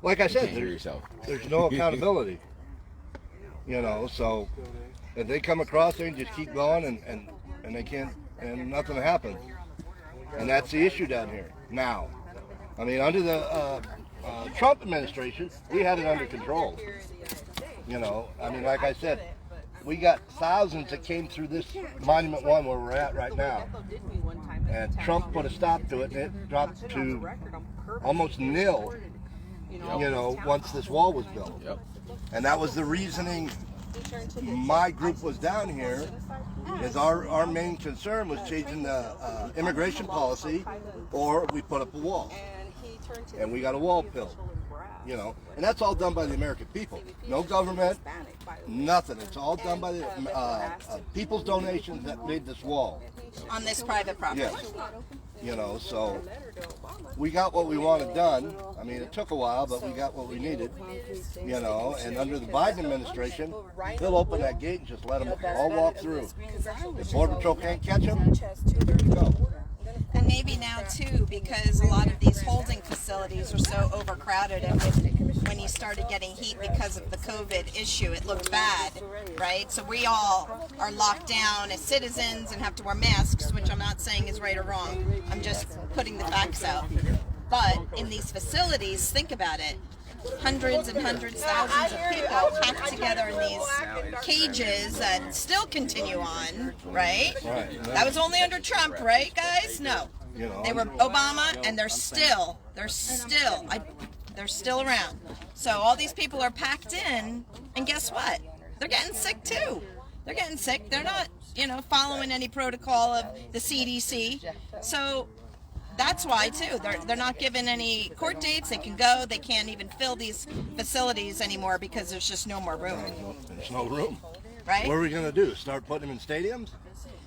Like I said, there's no accountability. So if they come across, they can just keep going, and they can't, and nothing happens. And that's the issue down here now. I mean, under the Trump administration, we had it under control. Like I said, we got thousands that came through this Monument 1 where we're at right now. And Trump put a stop to it, and it dropped to almost nil, once this wall was built. Yep. And that was the reasoning my group was down here, is our main concern was changing the immigration policy, or we put up a wall. And we got a wall built. And that's all done by the American people. No government, nothing. It's all done by the people's donations that made this wall. On this private property. Yes. So we got what we wanted done. I mean, it took a while, but we got what we needed. And under the Biden administration, they'll open that gate and just let them all walk through. If Border Patrol can't catch them, there you go. And maybe now too, because a lot of these holding facilities are so overcrowded, and when you started getting heat because of the COVID issue, it looked bad, right? So we all are locked down as citizens and have to wear masks, which I'm not saying is right or wrong. I'm just putting the facts out. But in these facilities, think about it. Hundreds and hundreds, thousands of people packed together in these cages that still continue on, right? That was only under Trump, right, guys? No. They were Obama, and they're still around. So all these people are packed in, and guess what? They're getting sick too. They're getting sick. They're not, following any protocol of the CDC. So that's why too. They're not given any court dates. They can go. They can't even fill these facilities anymore because there's just no more room. There's no room. Right? What are we going to do? Start putting them in stadiums?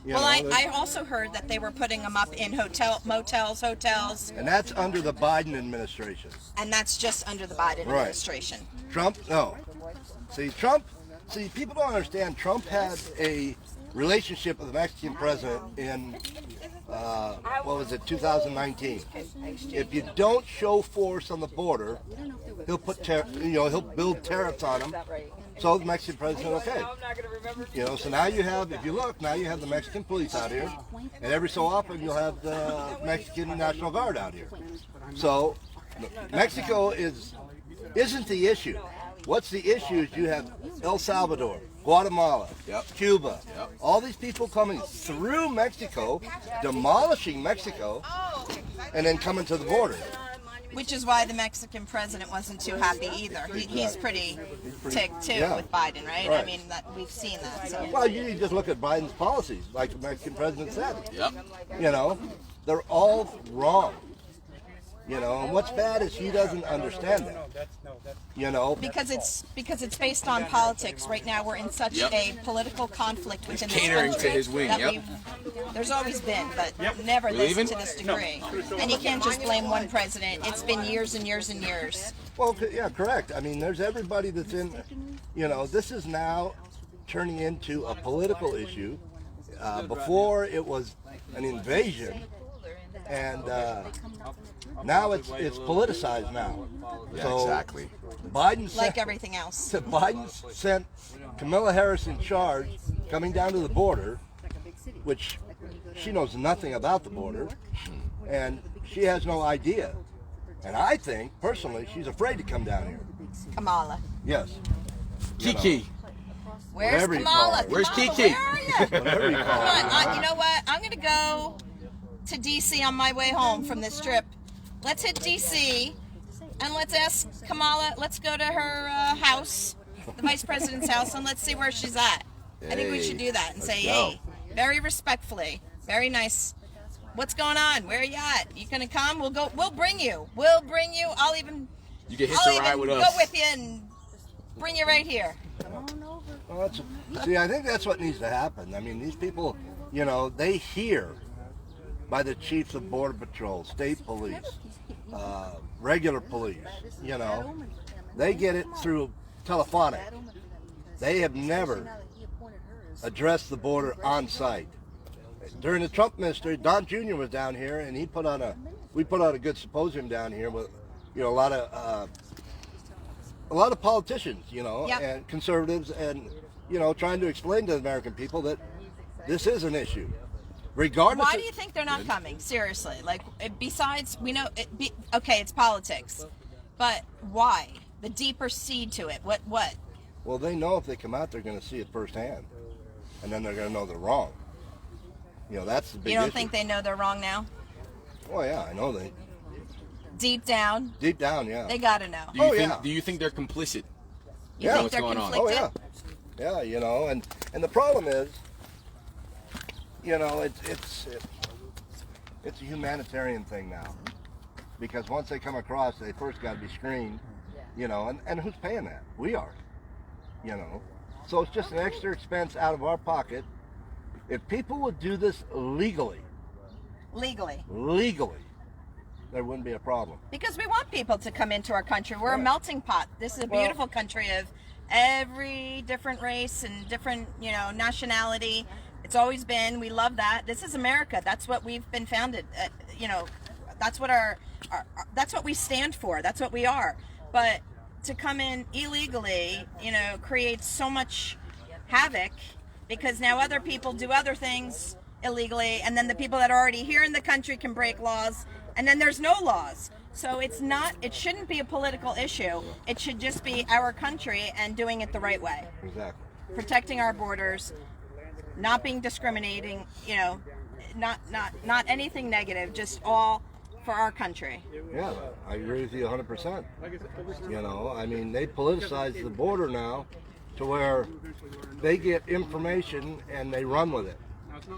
I also heard that they were putting them up in motels, hotels. And that's under the Biden administration. And that's just under the Biden administration. Trump, no. See, people don't understand. Trump had a relationship with the Mexican president in 2019. If you don't show force on the border, he'll he'll build tariffs on them. So the Mexican president, okay. So now you have the Mexican police out here, and every so often you'll have the Mexican National Guard out here. So Mexico isn't the issue. What's the issue is you have El Salvador, Guatemala, Cuba, all these people coming through Mexico, demolishing Mexico, and then coming to the border. Which is why the Mexican president wasn't too happy either. He's pretty ticked too with Biden, right? I mean, we've seen that. So. Well, you just look at Biden's policies, like the Mexican president said. They're all wrong. You know, and what's bad is he doesn't understand that. You know, because it's based on politics. Right now, we're in such a political conflict within this catering country to his wing, that yep. there's always been, but never this to this degree. And you can't just blame one president. It's been years and years and years. well, yeah, correct. I mean, there's everybody that's in, you know, this is now turning into a political issue. Before it was an invasion, and now it's politicized now. Yeah, So exactly. Biden Like everything else. Biden sent Kamala Harris in charge, coming down to the border, which she knows nothing about the border, and she has no idea. And I think, personally, she's afraid to come down here. Kamala. Yes. Kiki. Where's Whatever you call Kamala? her. Where's Kamala, Kiki? Where are you? Whatever you call Come her. on, you know what? I'm going to go to D.C. on my way home from this trip. Let's hit D.C. and let's ask Kamala, let's go to her house, the vice president's house, and let's see where she's at. I think we should do that and say, go. hey, very respectfully, very nice. What's going on? Where are you at? You going to come? We'll go. We'll bring you. We'll bring you. I'll even You can hitch I'll a ride even with go us. with you and bring you right here. Well, see, I think that's what needs to happen. I mean, these people, you know, they hear by the chiefs of Border Patrol, state police, regular police, you know, they get it through telephonic. They have never addressed the border on site. During the Trump ministry, Don Jr. was down here, and we put on a good symposium down here with, you know, a lot of politicians, you know, Yep. and conservatives, and, you know, trying to explain to the American people that this is an issue, regardless. Why do you think they're not coming? Seriously, like besides we know okay, it's politics, but why? The deeper seed to it. What? Well, they know if they come out, they're going to see it firsthand, and then they're going to know they're wrong. You know, that's the big You don't issue. think they know they're wrong now? Oh yeah, I know they. Deep down, Deep down, yeah. they gotta know. Do you Oh, think, yeah. do you think they're complicit? You Yeah. think What's they're going on? Oh conflicted? yeah, yeah. You know, and the problem is, you know, it's a humanitarian thing now, because once they come across, they first got to be screened, you know, and who's paying that? We are, you know. So it's just an extra expense out of our pocket. If people would do this legally, Legally. there wouldn't be a problem. Because we want people to come into our country. We're a Yeah. melting pot. This is a Well- beautiful country of every different race and different, you know, nationality. It's always been. We love that. This is America. That's what we've been founded. You know, that's what that's what we stand for. That's what we are. But to come in illegally, you know, creates so much havoc, because now other people do other things illegally, and then the people that are already here in the country can break laws, and then there's no laws. So it shouldn't be a political issue. It should just be our country and doing it the right way. Exactly. Protecting our borders, not being discriminating, you know, not anything negative, just all for our country. Yeah, I agree with you 100%. You know, I mean, they politicize the border now to where they get information and they run with it.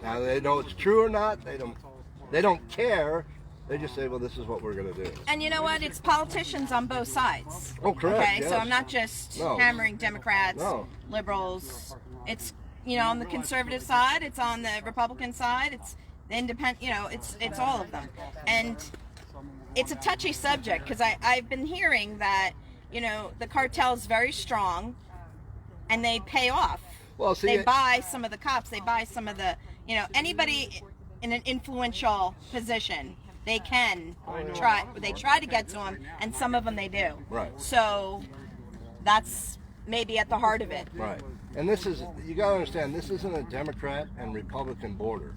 Now they know it's true or not. They don't care. They just say, well, this is what we're going to do. And you know what? It's politicians on both sides. Oh, correct, Okay, yes. so I'm not just No. hammering Democrats, No. liberals. It's, you know, on the conservative side, it's on the Republican side, it's the independent, you know, it's all of them. And it's a touchy subject, because I've been hearing that, you know, the cartel's very strong and they pay off. Well, see, They buy some of the cops, they buy some of the, you know, anybody in an influential position, they can try to get to them, and some of them they do. Right. So that's maybe at the heart of it. right. And this is, you got to understand, this isn't a Democrat and Republican border.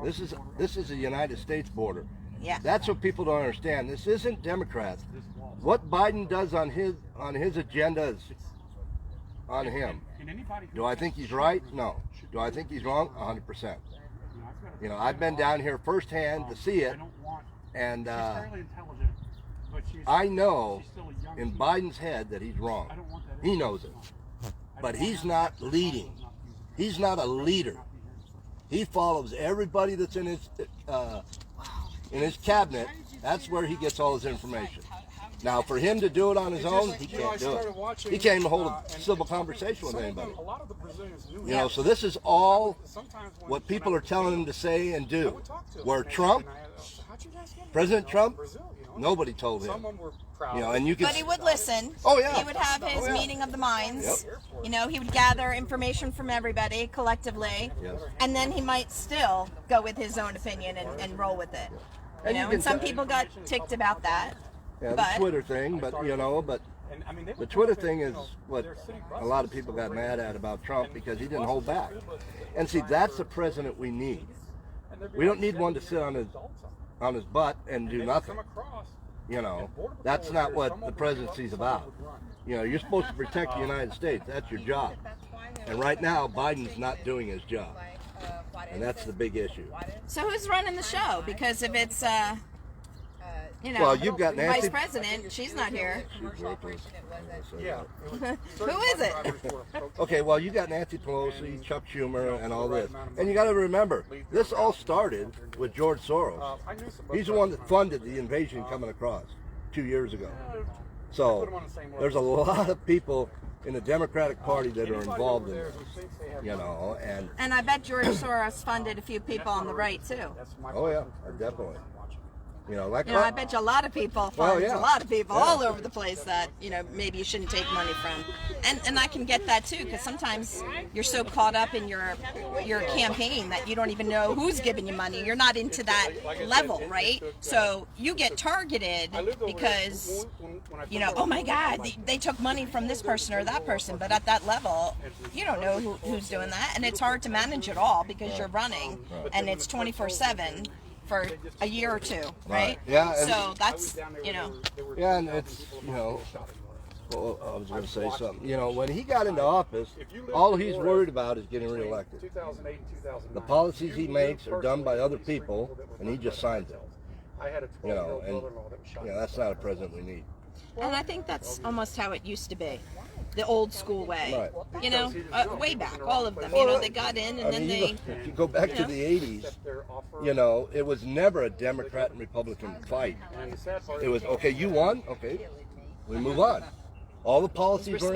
This is a United States border. Yeah. That's what people don't understand. This isn't Democrats. What Biden does on his agenda is on him. Do I think he's right? No. Do I think he's wrong? 100%. You know, I've been down here firsthand to see it, and I know in Biden's head that he's wrong. He knows it. But he's not leading. He's not a leader. He follows everybody that's in his cabinet That's where he gets all his information. Now, for him to do it on his own, he can't do it. He can't even hold a civil conversation with anybody. You know, so this is all what people are telling him to say and do. Where Trump, President Trump, nobody told him. You know, and you can. But he would listen. Oh yeah. He would have his meeting of the minds. Yep. You know, he would gather information from everybody collectively, Yes. and then he might still go with his own opinion and roll with it. You And you know, can and some tell- people got ticked about that. Yeah, the But Twitter thing, but you know, but the Twitter thing is what a lot of people got mad at about Trump because he didn't hold back. And see, that's the president we need. We don't need one to sit on his butt and do nothing. You know, that's not what the presidency's about. You know, you're supposed to protect the United States. That's your job. And right now, Biden's not doing his job. And that's the big issue. so who's running the show? Because if it's you know, Well, you've got Nancy. Vice President, she's not here. She's working. Who is it? Okay, well, you got Nancy Pelosi, Chuck Schumer, and all this. And you got to remember, this all started with George Soros. He's the one that funded the invasion coming across 2 years ago. So there's a lot of people in the Democratic Party that are involved in this, you know, And I bet George Soros funded a few people on the right too. oh yeah, definitely. You know, like You know, I bet you a lot of people funds yeah. a lot of people Yeah. all over the place that, you know, maybe you shouldn't take money from. And I can get that too, because sometimes you're so caught up in your campaign that you don't even know who's giving you money. You're not into that level, right? So you get targeted because, you know, oh my God, they took money from this person or that person. But at that level, you don't know who's doing that. And it's hard to manage it all because you're running and it's 24/7. For a year or two, right? Yeah, and- So that's, you know. Yeah, and it's, you know, well, I was going to say something. You know, when he got into office, all he's worried about is getting reelected. The policies he makes are done by other people, and he just signs them. You know, and you know, that's not a president we need. And I think that's almost how it used to be. The old school way. Right. You know, way back, all of them. You know, they got in and I then mean, they... if you go back to the 80s, you know, it was never a Democrat and Republican fight. It was, okay, you won, okay, we move on. All the policies were...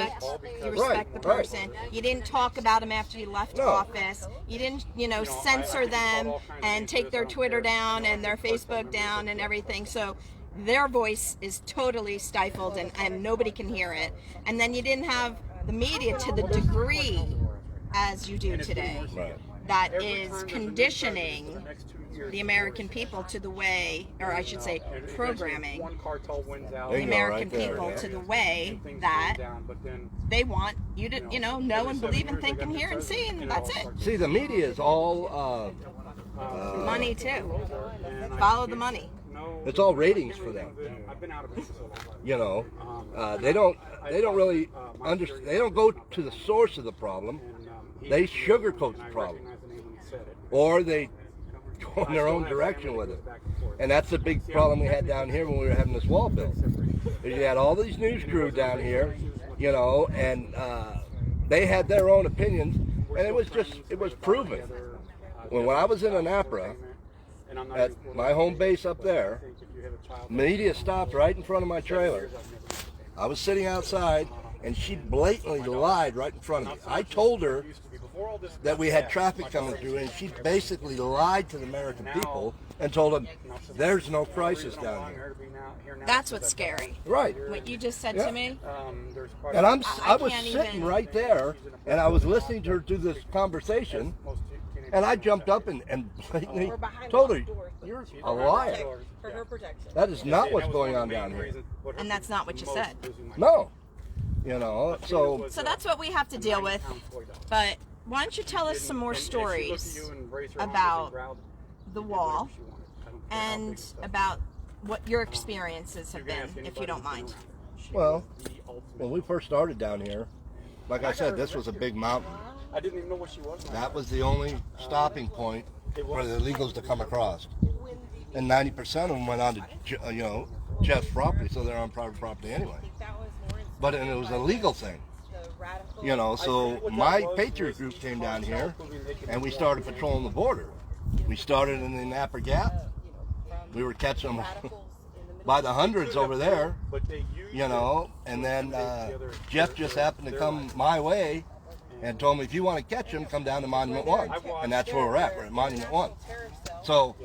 You respect the person. You didn't talk about them after you left office. You didn't, you know, censor them and take their Twitter down and their Facebook down and everything. So their voice is totally stifled and nobody can hear it. And then you didn't have the media to the degree as you do today. Right. That is conditioning the American people to the way, or I should say programming There the you go, American right there, people yeah. to the way that they want you to, you know and believe and think and hear and see, and that's it. See, the media is all... Money too. Follow the money. it's all ratings for them. You know, they don't really understand. They don't go to the source of the problem. They sugarcoat the problem, or they go in their own direction with it. And that's the big problem we had down here when we were having this wall built. You had all these news crew down here, you know, and they had their own opinions, and it was proven. When I was in Annapolis, at my home base up there, media stopped right in front of my trailer. I was sitting outside, and she blatantly lied right in front of me. I told her that we had traffic coming through, and she basically lied to the American people and told them there's no crisis down here. That's what's scary. Right. What you just said Yeah. to me. And I was can't sitting even- right there, and I was listening to her do this conversation, and I jumped up and blatantly told her, "You're a liar. For her protection. That is not what's going on down here." And that's not what you said. No. You know, so So that's what we have to deal with. But why don't you tell us some more stories about the wall and about what your experiences have been, if you don't mind. well, when we first started down here, like I said, this was a big mountain. I didn't even know what she was. That was the only stopping point for the illegals to come across. And 90% of them went on to, you know, Jeff's property, so they're on private property anyway. But it was a legal thing, you know. So my Patriot group came down here, and we started patrolling the border. We started in the Napper Gap. We were catching them by the hundreds over there, But they use you know, and then Jeff just happened to come my way and told me, if you want to catch him, come down to Monument 1. And that's where we're at. We're at Monument 1. So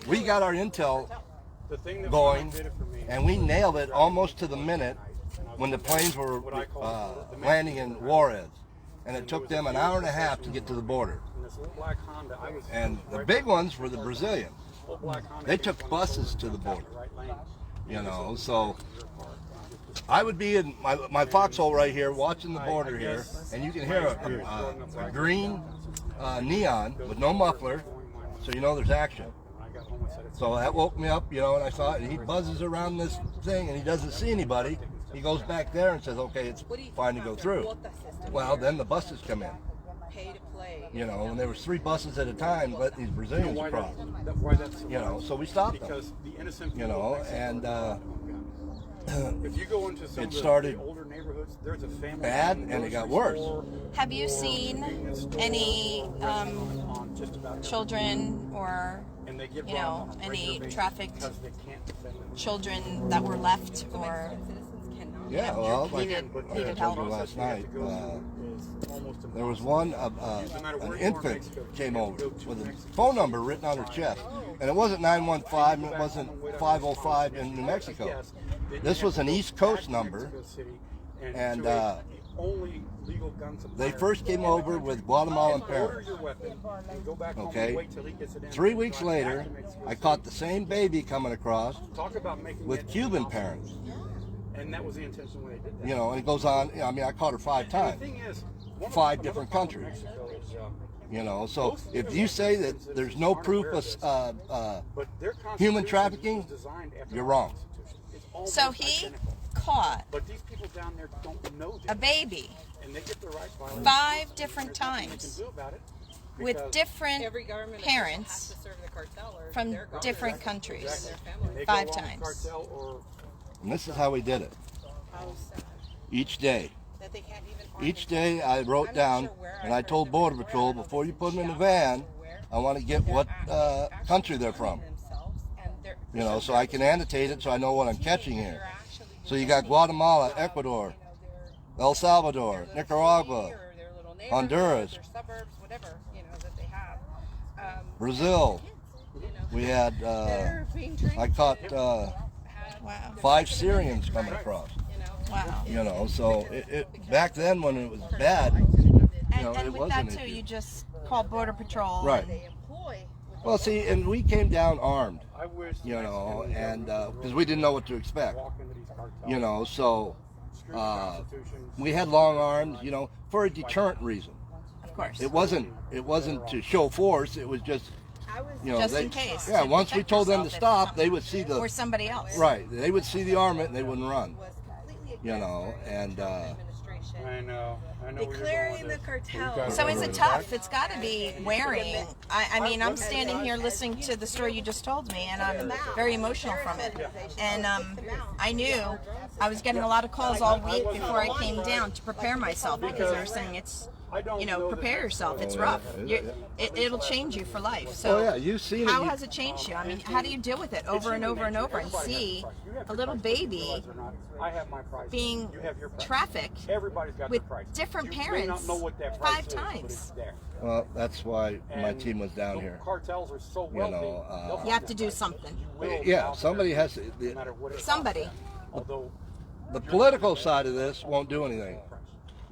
we got our intel going, and we nailed it almost to the minute when the planes were landing in Juarez. And it took them an hour and a half to get to the border. And the big ones were the Brazilians. They took buses to the border, you know, so I would be in my foxhole right here watching the border here, and you can hear a green neon with no muffler, so you know there's action. So that woke me up, you know, and I saw it, and he buzzes around this thing, and he doesn't see anybody. He goes back there and says, okay, it's fine to go through. Well, then the buses come in. You know, and there was 3 buses at a time let these Brazilians across. You know, so we stopped them. You know, and if you go into some it started older neighborhoods, there's a family bad, and it got worse. Have you seen any children or, you know, any trafficked children that were left or Yeah, well, like needed I told help? you last night, there was one, an infant came over with a phone number written on her chest. And it wasn't 915, and it wasn't 505 in New Mexico. This was an East Coast number, and they first came over with Guatemalan parents. Okay, 3 weeks later, I caught the same baby coming across with Cuban parents. And that was the intention when they did that. You know, and it goes on. I mean, I caught her 5 times, 5 different countries. You know, so if you say that there's no proof of human trafficking, you're wrong. So he caught But these people down there don't know a baby and they get their rights violated. 5 different times with different Every government parents has to serve the cartel or from their different government. countries. Their family. 5 times. And this is how we did it. How sad Each day. that they can't even find Each day I wrote down, and I told Border Patrol, before you put them in the van, I want to get what country they're from. themselves and their You know, so I can annotate it so I know what I'm catching here. So you got Guatemala, Ecuador, El Salvador, Nicaragua, or their little neighborhoods, Honduras, their suburbs, whatever, you know, that they have. Brazil. We had, I caught Wow. 5 Syrians coming across. Wow. You know, so back then when it was bad, you know, And it with that wasn't too, an you issue. just called Border Patrol. Right. Well, see, and we came down armed, I wish you know, and because we didn't know what to expect, you know, so we had long arms, you know, for a deterrent reason. Of course. It wasn't to show force. It was just, you know, Just in case, Yeah, to once we protect told them to yourself if stop, they would see the Or somebody else. right. They would see the armament and they wouldn't run. You know, and I know Declaring the cartel. So is it tough? It's got to be wearing. I mean, I'm standing here listening to the story you just told me, and I'm very emotional from it. And I knew I was getting a lot of calls all week before I came down to prepare myself because they were saying it's, you know, prepare yourself. It's rough. It'll change you for life. So oh yeah, you've seen how it. has it changed you? I mean, how do you deal with it over and over and over and see a little baby being trafficked with different parents 5 times? Well, that's why my team was down here. Cartels are so You know, You have to do something. yeah, somebody has to. Somebody. The political side of this won't do anything.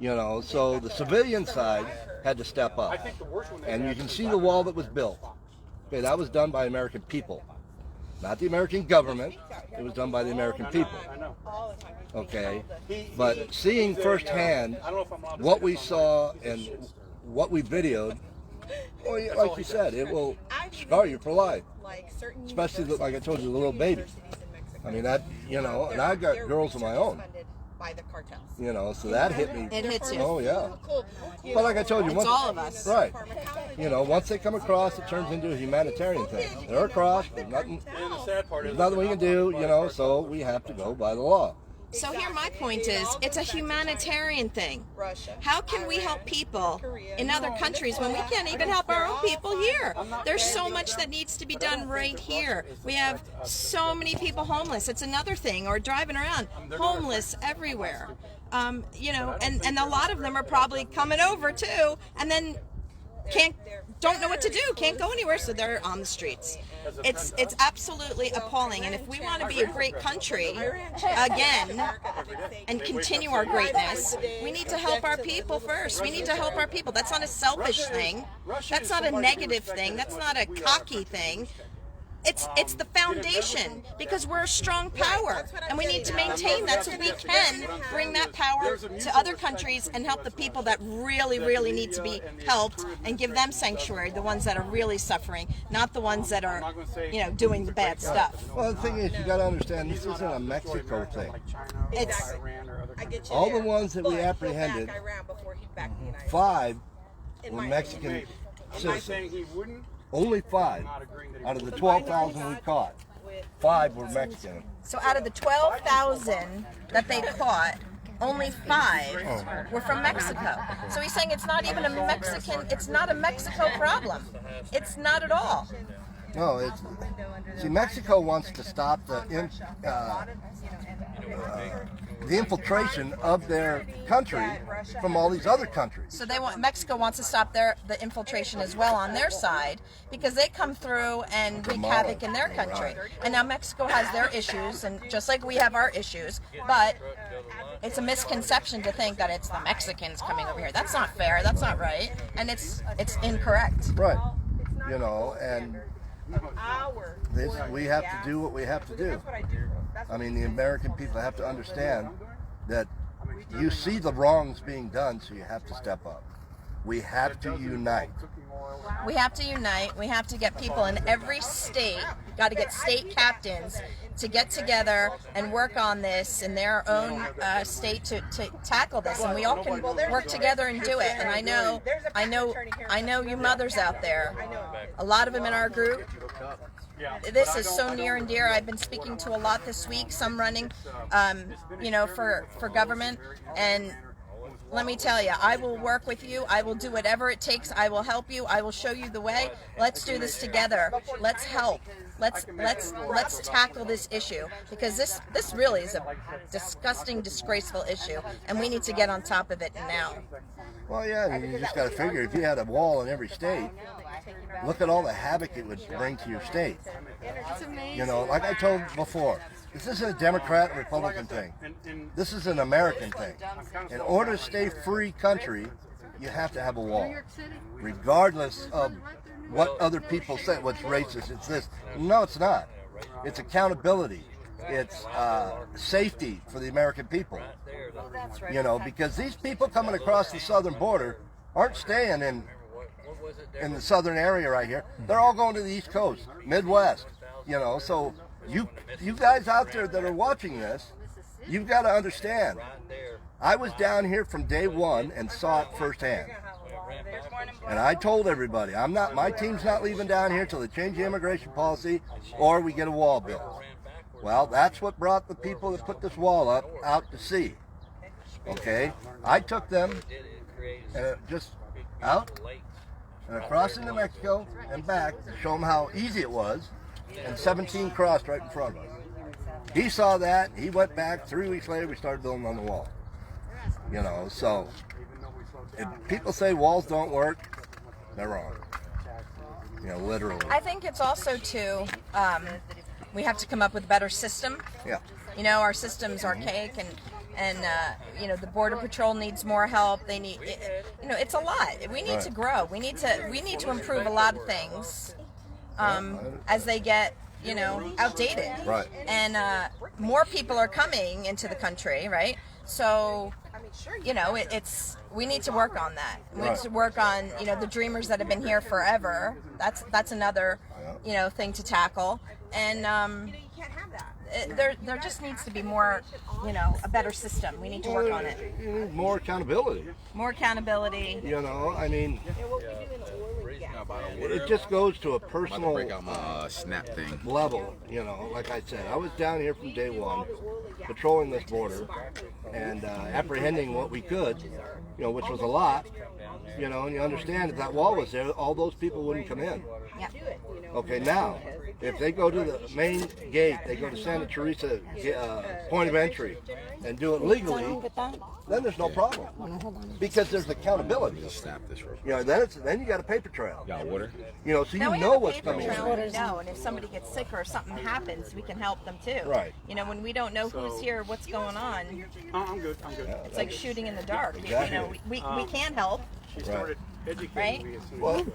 You know, so the civilian side had to step up. And you can see the wall that was built. Okay, that was done by American people. Not the American government. It was done by the American people. Okay? But seeing firsthand what we saw and what we videoed, well, yeah, like you said, it will scar you for life. Especially, like I told you, the little baby. I mean, that, you know, and I've got girls of my own. You know, so that hit me. It hits you. Oh, yeah. But like I told you, It's once, all of us. right. You know, once they come across, it turns into a humanitarian thing. They're across, there's nothing we can do, you know, so we have to go by the law. So here my point is, it's a humanitarian thing. How can we help people in other countries when we can't even help our own people here? There's so much that needs to be done right here. We have so many people homeless. It's another thing, or driving around homeless everywhere. You know, and a lot of them are probably coming over too, and then don't know what to do, can't go anywhere, so they're on the streets. It's absolutely appalling. And if we want to be a great country again and continue our greatness, we need to help our people first. We need to help our people. That's not a selfish thing. That's not a negative thing. That's not a cocky thing. It's the foundation, because we're a strong power, and we need to maintain that so we can bring that power to other countries and help the people that really, really need to be helped, and give them sanctuary, the ones that are really suffering, not the ones that are, you know, doing the bad stuff. Well, the thing is, you got to understand, this isn't a Mexico thing. It's All the ones that we apprehended, 5 were Mexican citizens. Only 5 out of the 12,000 we caught. 5 were Mexican. so out of the 12,000 that they caught, only 5 were from Mexico. So he's saying it's not even a Mexican, it's not a Mexico problem. It's not at all. No, see, Mexico wants to stop the infiltration of their country from all these other countries. So Mexico wants to stop the infiltration as well on their side, because they come through and wreak havoc in their country. And now Mexico has their issues, and just like we have our issues, but it's a misconception to think that it's the Mexicans coming over here. That's not fair. That's not right, and it's incorrect. Right. You know, and we have to do what we have to do. I mean, the American people have to understand that you see the wrongs being done, so you have to step up. We have to unite. We have to unite. We have to get people in every state, got to get state captains to get together and work on this in their own state to tackle this, and we all can work together and do it. And I know you mothers out there, a lot of them in our group. This is so near and dear. I've been speaking to a lot this week, some running, you know, for government, and let me tell you, I will work with you. I will do whatever it takes. I will help you. I will show you the way. Let's do this together. Let's help. Let's tackle this issue, because this really is a disgusting, disgraceful issue, and we need to get on top of it now. Well, yeah, I mean, you just got to figure, if you had a wall in every state, look at all the havoc it would bring to your state. You know, like I told before, this isn't a Democrat or Republican thing. This is an American thing. In order to stay free country, you have to have a wall, regardless of what other people say. What's racist? It's this. No, it's not. It's accountability. It's safety for the American people. You know, because these people coming across the southern border aren't staying in the southern area right here. They're all going to the East Coast, Midwest. You know, so you guys out there that are watching this, you've got to understand. I was down here from day one and saw it firsthand. And I told everybody, my team's not leaving down here till they change the immigration policy or we get a wall built. Well, that's what brought the people that put this wall up out to sea. Okay? I took them just out and across into Mexico and back to show them how easy it was, and 17 crossed right in front of us. He saw that, he went back. 3 weeks later, we started building on the wall. You know, so if people say walls don't work, they're wrong. You know, literally. I think it's also too, we have to come up with a better system. Yeah. You know, our system's archaic, and you know, the Border Patrol needs more help. They need, you know, it's a lot. We need to grow. We need to improve a lot of things as they get, you know, outdated. Right. And more people are coming into the country, right? So, you know, we need to work on that. We need to work on, you know, the dreamers that have been here forever. That's another, you know, thing to tackle. And there just needs to be more, you know, a better system. We need to work on it. You need more accountability. More accountability. You know, I mean, it just goes to a I'm about to personal break out my snap thing. level. Like I said, I was down here from day one, patrolling this border and apprehending what we could, which was a lot. And you understand if that wall was there, all those people wouldn't come in. Yeah. Okay, now, if they go to the main gate, they go to Santa Teresa point of entry and do it legally, then there's no problem. Because there's accountability. Just snap this real quick. Then you got a paper trail. Got water? So you know what's coming in. No, and if somebody gets sick or something happens, we can help them too. Right. When we don't know who's here, what's going on, I'm good. it's like shooting in the dark. Exactly. We can help, Right. Educating me. Well,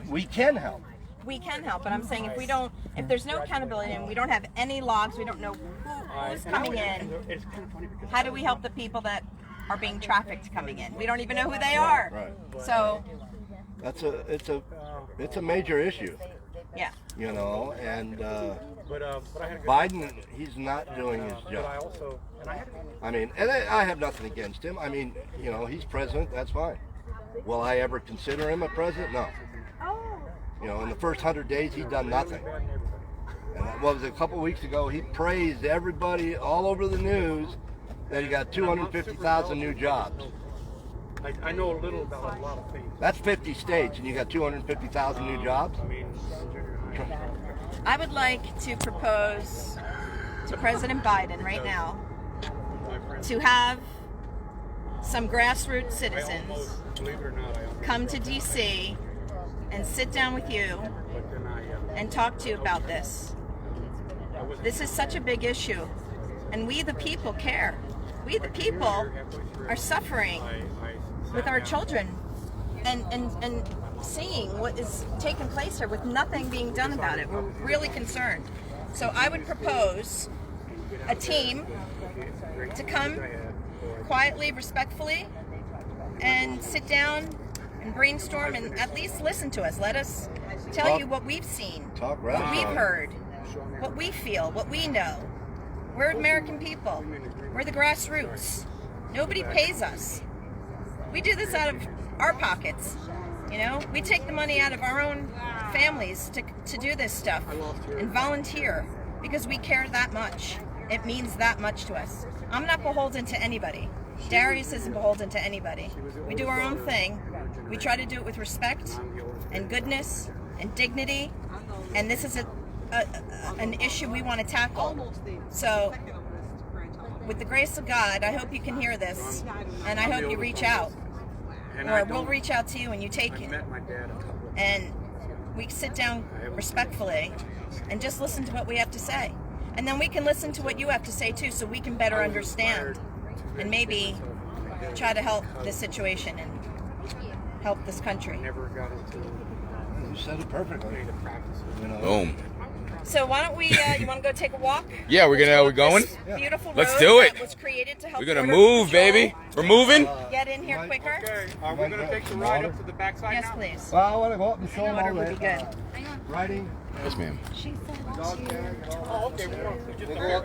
we can help. we can help, but I'm saying if there's no accountability and we don't have any logs, we don't know who's coming in, It's kind of funny because how do we help the people that are being trafficked coming in? We don't even know who they are. Right. So, It's a major issue. yeah. And but I had a good Biden, he's not doing his but I job. also and I had And I have nothing against him. He's president, that's fine. Will I ever consider him a president? No. In the first 100 days, he's done nothing. And what was it, a couple weeks ago, he praised everybody all over the news that he got 250,000 new jobs. I know a little about a lot of things. That's 50 states, and you got 250,000 new jobs? I mean, I would like to propose to President Biden right now to have some grassroots citizens believe it or not, I almost, come to DC and sit down with you but then and talk to you about this. This is such a big issue, and we the people care. We the people are suffering with our children and seeing what is taking place here with nothing being done about it. We're really concerned. So I would propose a team to come quietly, respectfully, and sit down and brainstorm and at least listen to us. Let us tell you what we've seen, Talk what we've right. heard, what we feel, what we know. We're American people. We're the grassroots. Nobody pays us. We do this out of our pockets. We take the money out of our own families to do this stuff and volunteer because we care that much. It means that much to us. I'm not beholden to anybody. Darius isn't beholden to anybody. We do our own thing. We try to do it with respect and goodness and dignity. And this is an issue we want to tackle. So, with the grace of God, I hope you can hear this, and I hope you reach out, or we'll reach out to you and you take it, and we sit down respectfully and just listen to what we have to say, and then we can listen to what you have to say too, so we can better understand and maybe try to help this situation and help this country. You said it perfectly. Boom. So why don't we? You want to go take a walk? Yeah, we're going? This beautiful Let's road do it. that was created to help. We're gonna Border move, Patrol baby. We're moving. Get in here quicker. Okay, are we going to take the ride up to the backside Yes, now? please. Well, I want to go up and show them Water all would be that. good. Riding. Yes, ma'am. Dog kennel. Oh, okay, we'll just We'll go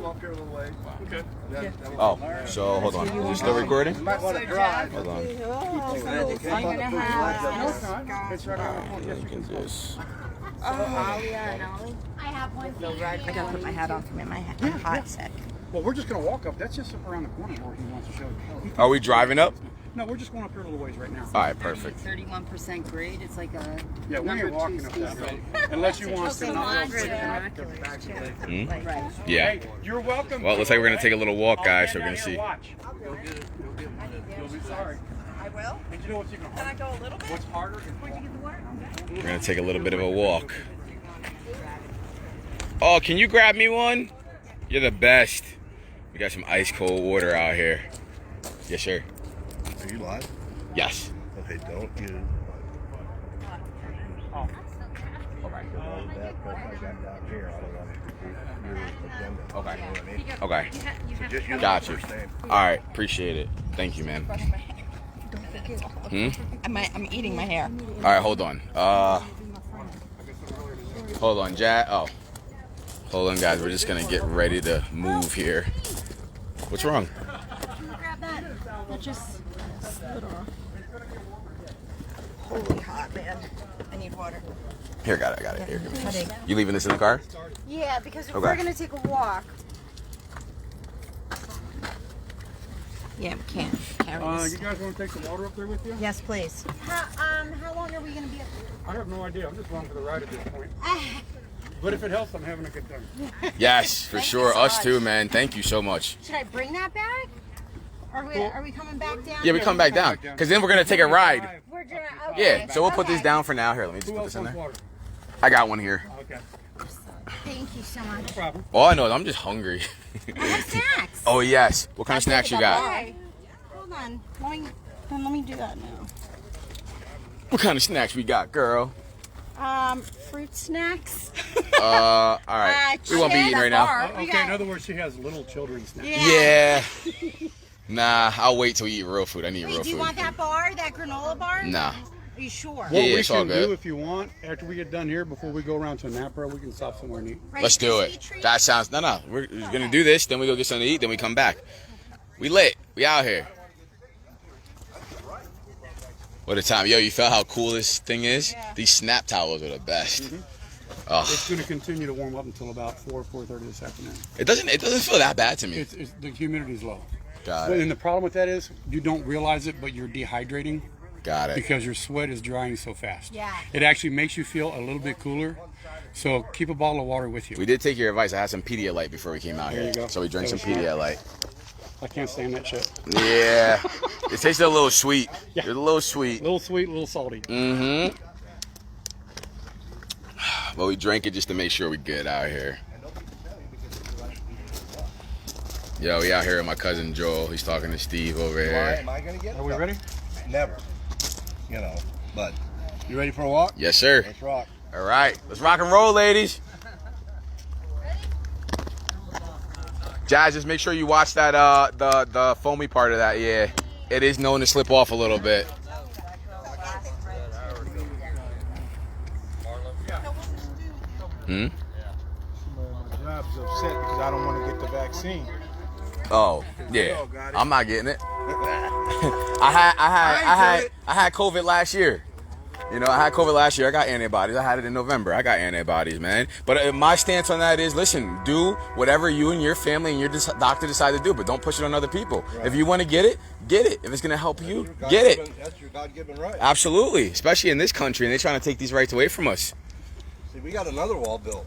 up here a little way. Okay. Then Oh, so hold on. Is this still recording? you might want to drive. Hold on. It's right around the corner. Look at this. I have one. I gotta put my hat on for me. My hot sec. Well, we're just going to walk up. That's just up around the corner where he wants to show you. Are we driving up? No, we're just going up here a little ways right now. All right, perfect. 31% grade. It's like a Yeah, we ain't walking up that road. Unless you want us to. Hmm? right. Yeah. Hey, you're welcome. Well, it looks like we're gonna take a little walk, guys. So we're gonna see. Watch. You'll be sorry. I will. And you know what's even Can I harder? go a little bit? What's harder? We're gonna take a little bit of a walk. Oh, can you grab me one? You're the best. We got some ice cold water out here. Yes, sir. Are you live? Yes. Okay, don't you. Oh. That press I got down here, I don't want your agenda. Okay. You know what I mean? Okay. So just use Got the you. first name. All right. Appreciate it. Thank you, man. Hmm? I'm eating my hair. All right. Hold on. Hold on, Jack. Oh. Hold on, guys. We're just gonna get ready to move here. What's wrong? Can you grab that? That just slid off. holy hot, man. I need water. Here, got it. I got it. Here, give me this. Headache. You leaving this in the car? Yeah, because if Okay. we're gonna take a walk, Yeah, we can't carry You this. guys want to take some water up there with you? Yes, please. how long are we gonna be up here? I have no idea. I'm just going for the ride at this point. But if it helps, I'm having a good time. Yes, for Thank sure. you so Us much. too, man. Thank you so much. Should I bring that back? Are we coming back down? Yeah, we come back down because then we're gonna take a ride. We're gonna. Okay. Yeah, so we'll put this Okay. down for now. Here, let me just Who put else this in wants there. water? I got one here. Okay. Thank you so much. No problem. All I know is I'm just hungry. I have snacks. Oh yes. What kind of snacks you got? Okay. Hold on. Let me do that now. What kind of snacks we got, girl? Fruit snacks. All right. We won't be eating right now. Okay, in other words, she has little children's snacks. Yeah. Nah, I'll wait till we eat real food. I need real Wait, do you food. want that bar, that granola bar? Nah. Are you sure? What Yeah, we it's all can good. do, if you want, after we get done here, before we go around to Napa, we can stop somewhere and eat. Right, Let's do sweet it. treat? That sounds no. We're gonna do this, then we go get something to eat, then we come back. We lit. We out here. What a time. Yo, you felt how cool this thing is? Yeah. These snap towels are the best. It's Oh, going to continue to warm up until about 4:30 this afternoon. it doesn't feel that bad to me. It's the humidity's low. Got And it. the problem with that is you don't realize it, but you're dehydrating Got it. because your sweat is drying so fast. Yeah. It actually makes you feel a little bit cooler. So keep a bottle of water with you. We did take your advice. I had some Pedialyte before we came out There here. you go. So we drank some That was smart. Pedialyte. I can't stand that shit. Yeah. It tasted a little sweet. Yeah. It's a little sweet. A little sweet, a little salty. Mm-hmm. But we drank it just to make sure we good out here. Yo, we out here with my cousin Joel. He's talking to Steve over Why here. am I gonna get it? Are we ready? Never. You know, but you ready for a walk? Yes, sir. Let's rock. All right, let's rock and roll, ladies. Jazz, just make sure you watch that the foamy part of that. Yeah, it is known to slip off a little bit. Hmm. My job's upset because I don't want to get the vaccine. Oh, yeah. I'm not getting it. I had COVID last year. You know, I had COVID last year. I got antibodies. I had it in November. I got antibodies, man. But my stance on that is, listen, do whatever you and your family and your doctor decide to do, but don't push it on other people. Right. If you want to get it, get it. If it's going to help you, get it. That's your God-given right. Absolutely. Especially in this country, and they're trying to take these rights away from us. See, we got another wall built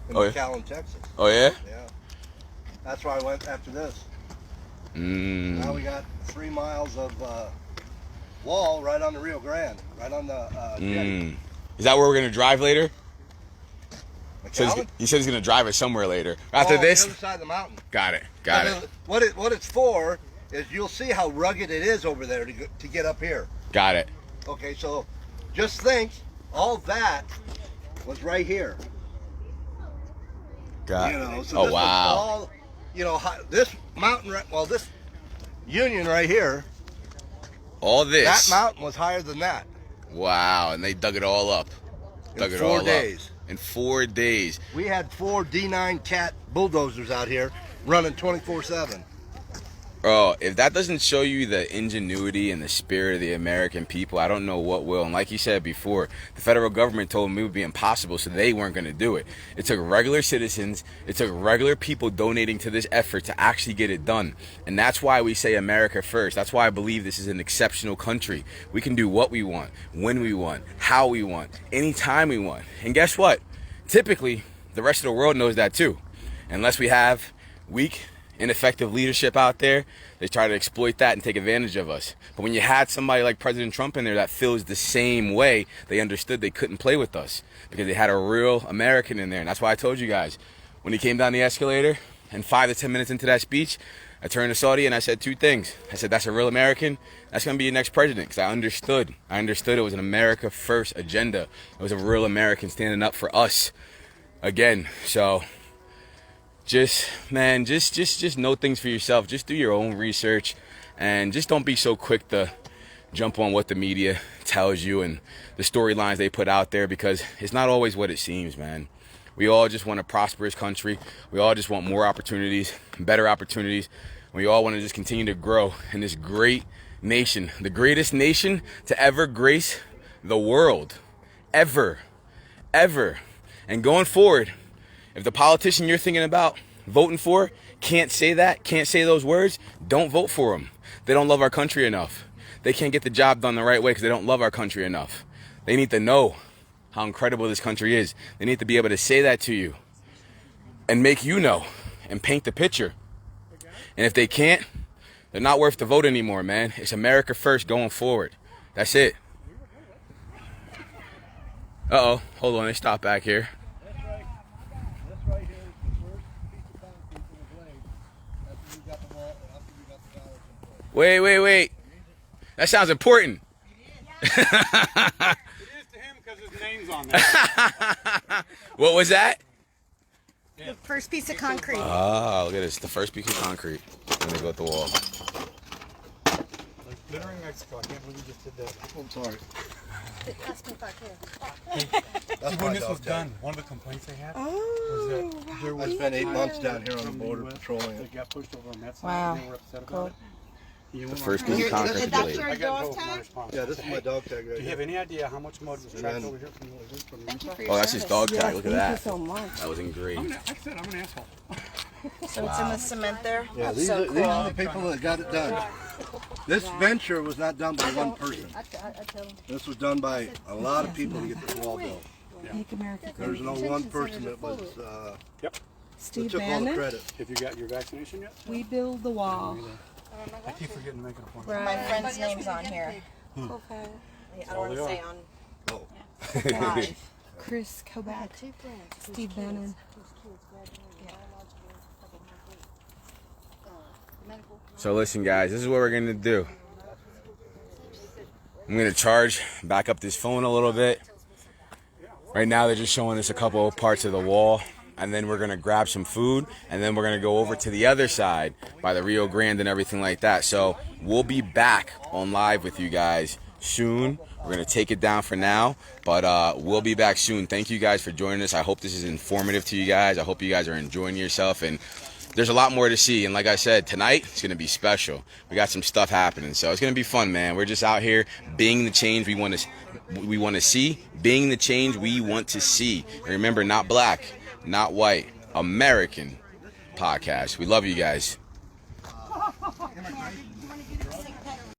in Oh, yeah? McAllen, Texas. Oh, yeah? Yeah. That's where I went after this. Mm. Now we got 3 miles of wall right on the Rio Grande, right on the jetty. Is that where we're going to drive later? So McAllen? he said he's going to drive us somewhere later. After this? On the other side of the mountain. Got it. Got And it. What it's for is you'll see how rugged it is over there to get up here. Got it. Okay, so just think, all that was right here. Got You it. know, so Oh, this wow. was all, you know, this mountain, this union right here, All this. that mountain was higher than that. Wow, and they dug it all up. In 4 days. In 4 days. We had 4 D9 Cat bulldozers out here running 24/7. Bro, if that doesn't show you the ingenuity and the spirit of the American people, I don't know what will. And like you said before, the federal government told them it would be impossible, so they weren't going to do it. It took regular citizens, it took regular people donating to this effort to actually get it done. And that's why we say America first. That's why I believe this is an exceptional country. We can do what we want, when we want, how we want, anytime we want. And guess what? Typically, the rest of the world knows that too. Unless we have weak, ineffective leadership out there, they try to exploit that and take advantage of us. But when you had somebody like President Trump in there that feels the same way, they understood they couldn't play with us because they had a real American in there. And that's why I told you guys, when he came down the escalator and 5 to 10 minutes into that speech, I turned to Saudi and I said 2 things. I said, that's a real American. That's going to be your next president, because I understood. I understood it was an America first agenda. It was a real American standing up for us again. So just know things for yourself. Just do your own research, and just don't be so quick to jump on what the media tells you and the storylines they put out there, because it's not always what it seems, man. We all just want a prosperous country. We all just want more opportunities, better opportunities. We all want to just continue to grow in this great nation, the greatest nation to ever grace the world, ever. And going forward, if the politician you're thinking about voting for can't say that, can't say those words, don't vote for them. They don't love our country enough. They can't get the job done the right way because they don't love our country enough. They need to know how incredible this country is. They need to be able to say that to you and make you know and paint the picture. And if they can't, they're not worth the vote anymore, man. It's America first going forward. That's it. Uh-oh, hold on, they stopped back here. This right here is the first piece of concrete in the blade after we got the wall, after we got the dollars in place. Wait. That sounds important. It is to him because his name's on there. What was that? The first piece of concrete. Oh, look at this. The first piece of concrete. And they built the wall. Littering Mexico. I can't believe you just did that. I'm sorry. That's me back here. That's When my this dog was tag. done, one of the complaints they had was that there I was spent 8 months down here on the border West patrolling that it. got pushed over on that side. Wow. And they were upset about it. You know The what? first piece of concrete That's blade. your I got dog no tag? response. Yeah, this is my dog tag right Do you here. have any idea how much mud was tracked then- over here from Thank you for Oh, your that's his service. dog tag. Look at that. so much. That was engraved. Like I said, I'm an asshole. So it's in the cement there? Yeah, That's these so are cool. the people that got it done. This venture was not done by one person. This was done by a lot of people to get this wall built. Make America great. There's no one person that was Yep. that Steve took all the Bannon, credit. Have you got your vaccination yet? we build the wall. I keep forgetting to make an appointment. My friend's name's on here. Okay. I don't want to say on Oh. live. Chris Kobach, Steve Bannon. So listen, guys, this is what we're going to do. I'm going to charge back up this phone a little bit. Right now, they're just showing us a couple of parts of the wall. And then we're going to grab some food. And then we're going to go over to the other side by the Rio Grande and everything like that. So we'll be back on live with you guys soon. We're going to take it down for now. But we'll be back soon. Thank you guys for joining us. I hope this is informative to you guys. I hope you guys are enjoying yourself. And there's a lot more to see. And like I said, tonight, it's going to be special. We got some stuff happening. So it's going to be fun, man. We're just out here being the change we want to see, being the change we want to see. And remember, not black, not white, American podcast. We love you guys.